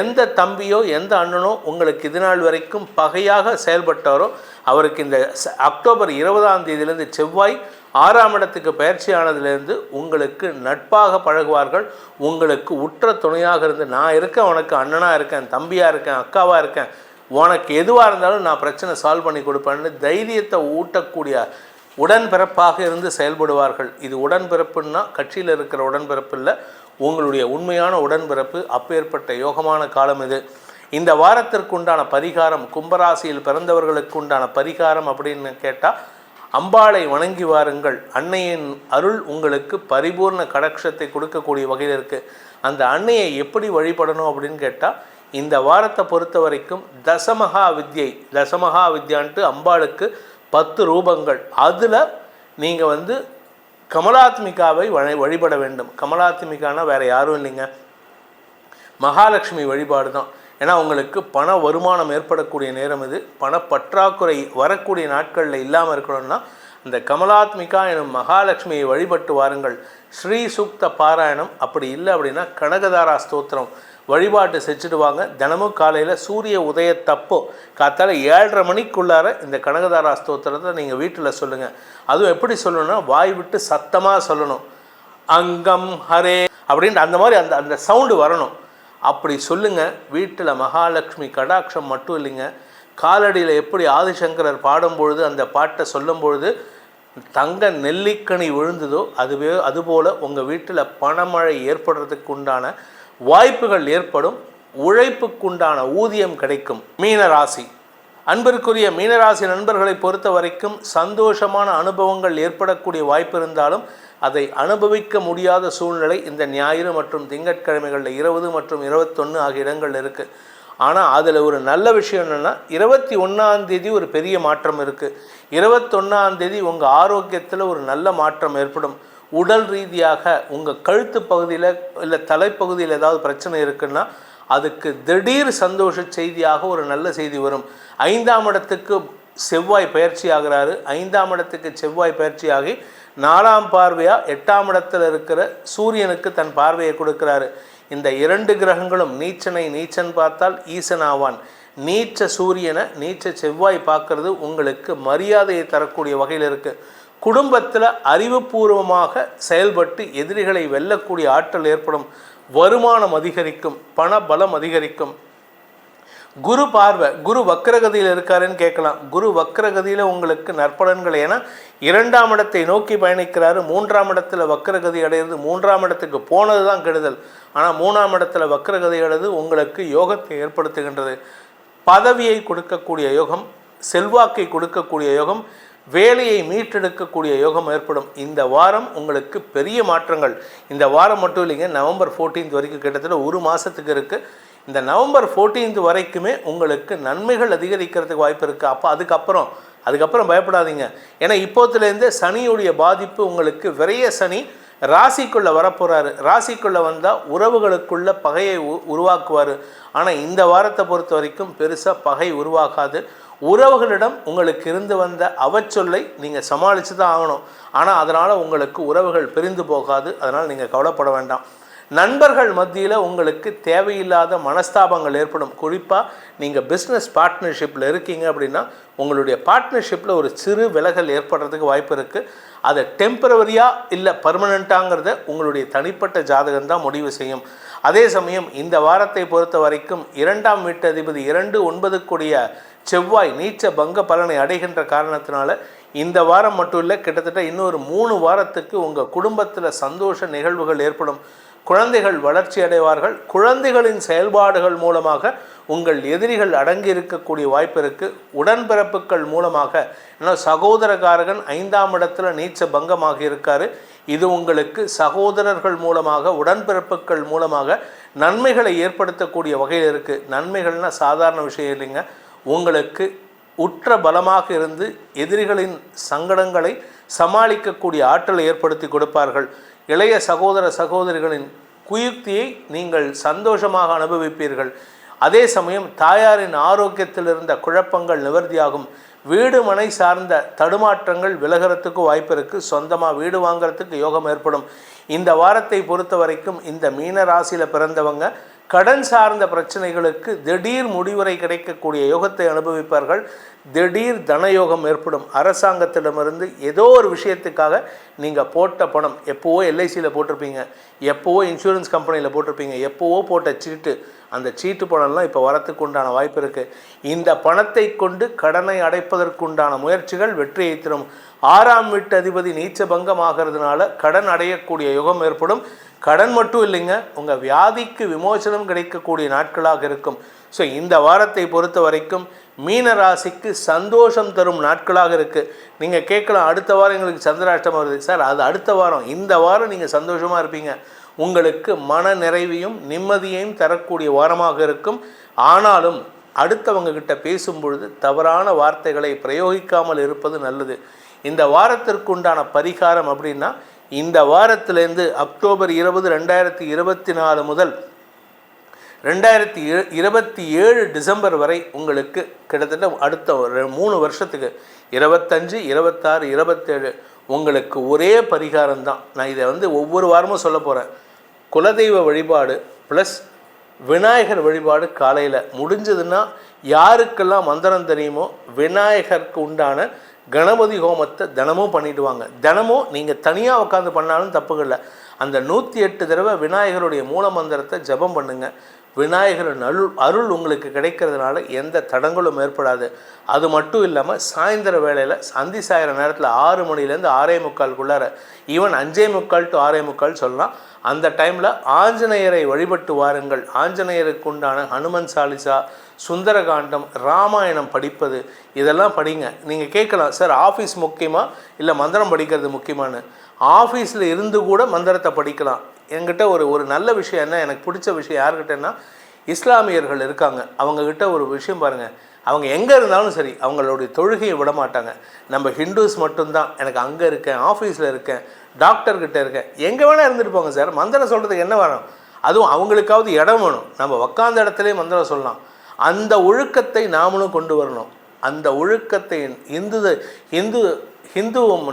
எந்த தம்பியோ எந்த அண்ணனோ உங்களுக்கு இது நாள் வரைக்கும் பகையாக செயல்பட்டாரோ அவருக்கு இந்த அக்டோபர் 20ஆம் தேதியிலேருந்து செவ்வாய் 6ஆம் இடத்துக்கு பயிற்சியானதுலேருந்து உங்களுக்கு நட்பாக பழகுவார்கள். உங்களுக்கு உற்ற துணையாக இருந்து நான் இருக்கேன், உனக்கு அண்ணனாக இருக்கேன், தம்பியாக இருக்கேன், அக்காவாக இருக்கேன், உனக்கு எதுவாக இருந்தாலும் நான் பிரச்சனை சால்வ் பண்ணி கொடுப்பேன்னு தைரியத்தை ஊட்டக்கூடிய உடன்பிறப்பாக இருந்து செயல்படுவார்கள். இது உடன்பிறப்புன்னா கட்சியில் இருக்கிற உடன்பிறப்பு இல்லை, உங்களுடைய உண்மையான உடன்பிறப்பு. அப்பேற்பட்ட யோகமான காலம் இது. இந்த வாரத்திற்குண்டான பரிகாரம், கும்பராசியில் பிறந்தவர்களுக்கு உண்டான பரிகாரம் அப்படின்னு கேட்டால் அம்பாளை வணங்கி வாருங்கள். அன்னையின் அருள் உங்களுக்கு பரிபூர்ண கடாட்சத்தை கொடுக்கக்கூடிய வகையில் இருக்குது. அந்த அன்னையை எப்படி வழிபடணும் அப்படின்னு கேட்டால் இந்த வாரத்தை பொறுத்த வரைக்கும் தசமகா வித்யான்ட்டு அம்பாளுக்கு 10 ரூபங்கள், அதில் நீங்கள் கமலாத்மிகாவை வழிபட வேண்டும். கமலாத்மிகானா வேறு யாரும் இல்லைங்க, மகாலட்சுமி வழிபாடு தான். ஏன்னா உங்களுக்கு பண வருமானம் ஏற்படக்கூடிய நேரம் இது. பண பற்றாக்குறை வரக்கூடிய நாட்களில் இல்லாமல் இருக்கணும்னா இந்த கமலாத்மிகா எனும் மகாலட்சுமியை வழிபட்டு வாருங்கள். ஸ்ரீ சூக்த பாராயணம், அப்படி இல்லை அப்படின்னா கனகதாரா ஸ்தோத்திரம் வழிபாட்டு செஞ்சுடுவாங்க. தினமும் காலையில் சூரிய உதயத்தப்போ காத்தால 7:30 மணிக்குள்ளார இந்த கனகதாரா ஸ்தோத்திரத்தை நீங்கள் வீட்டில் சொல்லுங்கள். அதுவும் எப்படி சொல்லணும்னா வாய் விட்டு சத்தமாக சொல்லணும். அங்கம் ஹரே அப்படின்ட்டு அந்த மாதிரி அந்த சவுண்டு வரணும். அப்படி சொல்லுங்கள். வீட்டில் மகாலட்சுமி கடாட்சம் மட்டும் இல்லைங்க, காலடியில் எப்படி ஆதிசங்கரர் பாடும்பொழுது அந்த பாட்டை சொல்லும் பொழுது தங்க நெல்லிக்கனி விழுந்ததோ அதுபோல் உங்கள் வீட்டில் பணமழை ஏற்படுறதுக்கு உண்டான வாய்ப்புகள் ஏற்படும். உழைப்புக்குண்டான ஊதியம் கிடைக்கும். மீனராசி அன்பிற்குரிய மீனராசி நண்பர்களை பொறுத்த வரைக்கும் சந்தோஷமான அனுபவங்கள் ஏற்படக்கூடிய வாய்ப்பு இருந்தாலும் அதை அனுபவிக்க முடியாத சூழ்நிலை இந்த ஞாயிறு மற்றும் திங்கட்கிழமைகளில் 20 மற்றும் 21 ஆகிய இடங்கள் இருக்குது. ஆனால் அதில் ஒரு நல்ல விஷயம் என்னென்னா 21ஆம் தேதி ஒரு பெரிய மாற்றம் இருக்குது. 21ஆம் தேதி உங்கள் ஆரோக்கியத்தில் ஒரு நல்ல மாற்றம் ஏற்படும். உடல் ரீதியாக உங்கள் கழுத்து பகுதியில் இல்லை தலைப்பகுதியில் ஏதாவது பிரச்சனை இருக்குன்னா அதுக்கு திடீர் சந்தோஷ செய்தியாக ஒரு நல்ல செய்தி வரும். 5ஆம் இடத்துக்கு செவ்வாய் பயிற்சி ஆகிறாரு. 5ஆம் இடத்துக்கு செவ்வாய் பயிற்சியாகி 4ஆம் பார்வையாக 8ஆம் இடத்தில் இருக்கிற சூரியனுக்கு தன் பார்வையை கொடுக்கிறாரு. இந்த 2 கிரகங்களும் நீச்சன் பார்த்தால் ஈசன் ஆவான். நீச்ச சூரியனை நீச்ச செவ்வாய் பார்க்கறது உங்களுக்கு மரியாதையை தரக்கூடிய வகையில் இருக்குது. குடும்பத்தில் அறிவுபூர்வமாக செயல்பட்டு எதிரிகளை வெல்லக்கூடிய ஆற்றல் ஏற்படும். வருமானம் அதிகரிக்கும், பண பலம் அதிகரிக்கும். குரு பார்வை, குரு வக்ரகதியில் இருக்காருன்னு கேட்கலாம். குரு வக்ரகதியில் உங்களுக்கு நற்பலன்கள், ஏன்னா 2ஆம் இடத்தை நோக்கி பயணிக்கிறாரு. 3ஆம் இடத்துல வக்ரகதி அடைகிறது. 3ஆம் இடத்துக்கு போனது தான் கெடுதல். ஆனால் 3ஆம் இடத்துல வக்ரகதி அடைது உங்களுக்கு யோகத்தை ஏற்படுத்துகின்றது. பதவியை கொடுக்கக்கூடிய யோகம், செல்வாக்கை கொடுக்கக்கூடிய யோகம், வேலையை மீட்டெடுக்கக்கூடிய யோகம் ஏற்படும். இந்த வாரம் உங்களுக்கு பெரிய மாற்றங்கள். இந்த வாரம் மட்டும் இல்லைங்க, நவம்பர் 14 வரைக்கும் கிட்டத்தட்ட ஒரு மாதத்துக்கு இருக்குது. இந்த நவம்பர் 14 வரைக்குமே உங்களுக்கு நன்மைகள் அதிகரிக்கிறதுக்கு வாய்ப்பு இருக்குது. அப்போ அதுக்கப்புறம் பயப்படாதீங்க. ஏன்னா இப்போத்துலேருந்தே சனியுடைய பாதிப்பு உங்களுக்கு, விரைய சனி ராசிக்குள்ளே வரப்போகிறாரு. ராசிக்குள்ளே வந்தால் உறவுகளுக்குள்ள பகையை உருவாக்குவார். ஆனால் இந்த வாரத்தை பொறுத்த வரைக்கும் பெருசாக பகை உருவாகாது. உறவுகளிடம் உங்களுக்கு இருந்து வந்த அவச்சொல்லை நீங்கள் சமாளித்து தான் ஆகணும். ஆனால் அதனால் உங்களுக்கு உறவுகள் பிரிந்து போகாது. அதனால் நீங்கள் கவலைப்பட வேண்டாம். நண்பர்கள் மத்தியில் உங்களுக்கு தேவையில்லாத மனஸ்தாபங்கள் ஏற்படும். குறிப்பாக நீங்கள் பிஸ்னஸ் பார்ட்னர்ஷிப்பில் இருக்கீங்க அப்படின்னா உங்களுடைய பார்ட்னர்ஷிப்பில் ஒரு சிறு விலகல் ஏற்படுறதுக்கு வாய்ப்பு இருக்குது. அதை டெம்பரவரியாக இல்லை பர்மனண்ட்டாங்கிறத உங்களுடைய தனிப்பட்ட ஜாதகம் தான் முடிவு செய்யும். அதே சமயம் இந்த வாரத்தை பொறுத்த வரைக்கும் 2ஆம் வீட்டு அதிபதி 2-9 செவ்வாய் நீச்ச பங்க பலனை அடைகின்ற காரணத்தினால இந்த வாரம் மட்டும் இல்லை, கிட்டத்தட்ட இன்னொரு 3 வாரத்துக்கு உங்கள் குடும்பத்தில் சந்தோஷ நிகழ்வுகள் ஏற்படும். குழந்தைகள் வளர்ச்சி அடைவார்கள். குழந்தைகளின் செயல்பாடுகள் மூலமாக உங்கள் எதிரிகள் அடங்கி இருக்கக்கூடிய வாய்ப்பு இருக்குது. உடன்பிறப்புகள் மூலமாக, ஏன்னா சகோதரகாரகன் 5ஆம் இடத்துல நீச்ச பங்கமாக இருக்கார். இது உங்களுக்கு சகோதரர்கள் மூலமாக, உடன்பிறப்புகள் மூலமாக நன்மைகளை ஏற்படுத்தக்கூடிய வகையில் இருக்குது. நன்மைகள்னால் சாதாரண விஷயம் இல்லைங்க. உங்களுக்கு உற்ற பலமாக இருந்து எதிரிகளின் சங்கடங்களை சமாளிக்கக்கூடிய ஆற்றலை ஏற்படுத்தி கொடுப்பார்கள். இளைய சகோதர சகோதரிகளின் குயுக்தியை நீங்கள் சந்தோஷமாக அனுபவிப்பீர்கள். அதே சமயம் தாயாரின் ஆரோக்கியத்தில் இருந்த குழப்பங்கள் நிவர்த்தியாகும். வீடு மனை சார்ந்த தடுமாற்றங்கள் விலகிறதுக்கு வாய்ப்பு இருக்குது. சொந்தமாக வீடு வாங்கிறதுக்கு யோகம் ஏற்படும். இந்த வாரத்தை பொறுத்த வரைக்கும் இந்த மீன ராசியில் பிறந்தவங்க கடன் சார்ந்த பிரச்சனைகளுக்கு திடீர் முடிவுரை கிடைக்கக்கூடிய யோகத்தை அனுபவிப்பார்கள். திடீர் தனயோகம் ஏற்படும். அரசாங்கத்திடமிருந்து ஏதோ ஒரு விஷயத்துக்காக நீங்கள் போட்ட பணம், எப்போவோ எல்ஐசியில் போட்டிருப்பீங்க, எப்போவோ இன்சூரன்ஸ் கம்பெனியில் போட்டிருப்பீங்க, எப்போவோ போட்ட சீட்டு, அந்த சீட்டு பணம்லாம் இப்போ வரத்துக்கு உண்டான வாய்ப்பு இருக்குது. இந்த பணத்தை கொண்டு கடனை அடைப்பதற்குண்டான முயற்சிகள் வெற்றியை தரும். 6ஆம் வீட்டு அதிபதி நீச்ச பங்கம் ஆகிறதுனால கடன் அடையக்கூடிய யுகம் ஏற்படும். கடன் மட்டும் இல்லைங்க, உங்கள் வியாதிக்கு விமோசனம் கிடைக்கக்கூடிய நாட்களாக இருக்கும். ஸோ இந்த வாரத்தை பொறுத்த வரைக்கும் மீன ராசிக்கு சந்தோஷம் தரும் நாட்களாக இருக்குது. நீங்கள் கேட்கலாம், அடுத்த வாரம் எங்களுக்கு சந்திராஷ்டமம் வருது சார். அது அடுத்த வாரம். இந்த வாரம் நீங்கள் சந்தோஷமாக இருப்பீங்க. உங்களுக்கு மன நிறைவையும் நிம்மதியையும் தரக்கூடிய வாரமாக இருக்கும். ஆனாலும் அடுத்தவங்க கிட்ட பேசும்பொழுது தவறான வார்த்தைகளை பிரயோகிக்காமல் இருப்பது நல்லது. இந்த வாரத்திற்குண்டான பரிகாரம் அப்படின்னா, இந்த வாரத்திலேருந்து அக்டோபர் 20, 2024 முதல் 2027 டிசம்பர் வரை உங்களுக்கு கிட்டத்தட்ட அடுத்த 3 வருஷத்துக்கு 25, 26, 27 உங்களுக்கு ஒரே பரிகாரம் தான். நான் இதை ஒவ்வொரு வாரமும் சொல்ல போகிறேன். குலதெய்வ வழிபாடு ப்ளஸ் விநாயகர் வழிபாடு. காலையில் முடிஞ்சதுன்னா யாருக்கெல்லாம் மந்திரம் தெரியுமோ விநாயகருக்கு உண்டான கணபதி ஹோமத்தை தினமும் பண்ணிவிடுவாங்க. தினமும் நீங்கள் தனியாக உட்காந்து பண்ணாலும் தப்புகள் இல்லை. அந்த 108 தடவை விநாயகருடைய மூல மந்திரத்தை ஜபம் பண்ணுங்கள். விநாயகரின் அருள் உங்களுக்கு கிடைக்கிறதுனால எந்த தடங்களும் ஏற்படாது. அது மட்டும் இல்லாமல் சாயந்தர வேளையில் அந்தி சாயிற நேரத்தில் 6 மணிலேருந்து 6:45 ஈவன் 5:45 to 6:45 சொல்லலாம். அந்த டைமில் ஆஞ்சநேயரை வழிபட்டு வாருங்கள். ஆஞ்சநேயருக்கு உண்டான ஹனுமன் சாலிசா, சுந்தரகாண்டம், ராமாயணம் படிப்பது, இதெல்லாம் படிங்க. நீங்கள் கேட்கலாம், சார் ஆஃபீஸ் முக்கியமாக இல்லை மந்திரம் படிக்கிறது முக்கியமானு? ஆஃபீஸில் இருந்து கூட மந்திரத்தை படிக்கலாம். என்கிட்ட ஒரு நல்ல விஷயம் என்ன, எனக்கு பிடிச்ச விஷயம் யாருக்கிட்டேன்னா, இஸ்லாமியர்கள் இருக்காங்க. அவங்கக்கிட்ட ஒரு விஷயம் பாருங்கள், அவங்க எங்கே இருந்தாலும் சரி அவங்களுடைய தொழுகையை விட மாட்டாங்க. நம்ம ஹிந்துஸ் மட்டும்தான், எனக்கு அங்கே இருக்கேன், ஆஃபீஸில் இருக்கேன், டாக்டர்கிட்ட இருக்கேன், எங்கே வேணால் இருந்துட்டு போங்க சார், மந்திரம் சொல்கிறதுக்கு என்ன வேணும்? அதுவும் அவங்களுக்காவது இடம் வேணும். நம்ம உக்காந்த இடத்துலேயே மந்திரம் சொல்லலாம். அந்த ஒழுக்கத்தை நாமளும் கொண்டு வரணும். அந்த ஒழுக்கத்தை இந்து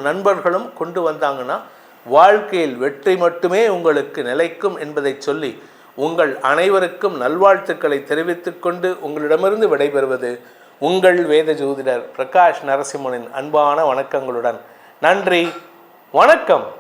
நண்பர்களும் கொண்டு வந்தாங்கன்னா வாழ்க்கையில் வெற்றி மட்டுமே உங்களுக்கு நிலைக்கும் என்பதை சொல்லி உங்கள் அனைவருக்கும் நல்வாழ்த்துக்களை தெரிவித்துக்கொண்டு உங்களிடமிருந்து விடைபெறுவது உங்கள் வேத ஜோதிடர் பிரகாஷ் நரசிம்மனின் அன்பான வணக்கங்களுடன் நன்றி, வணக்கம்.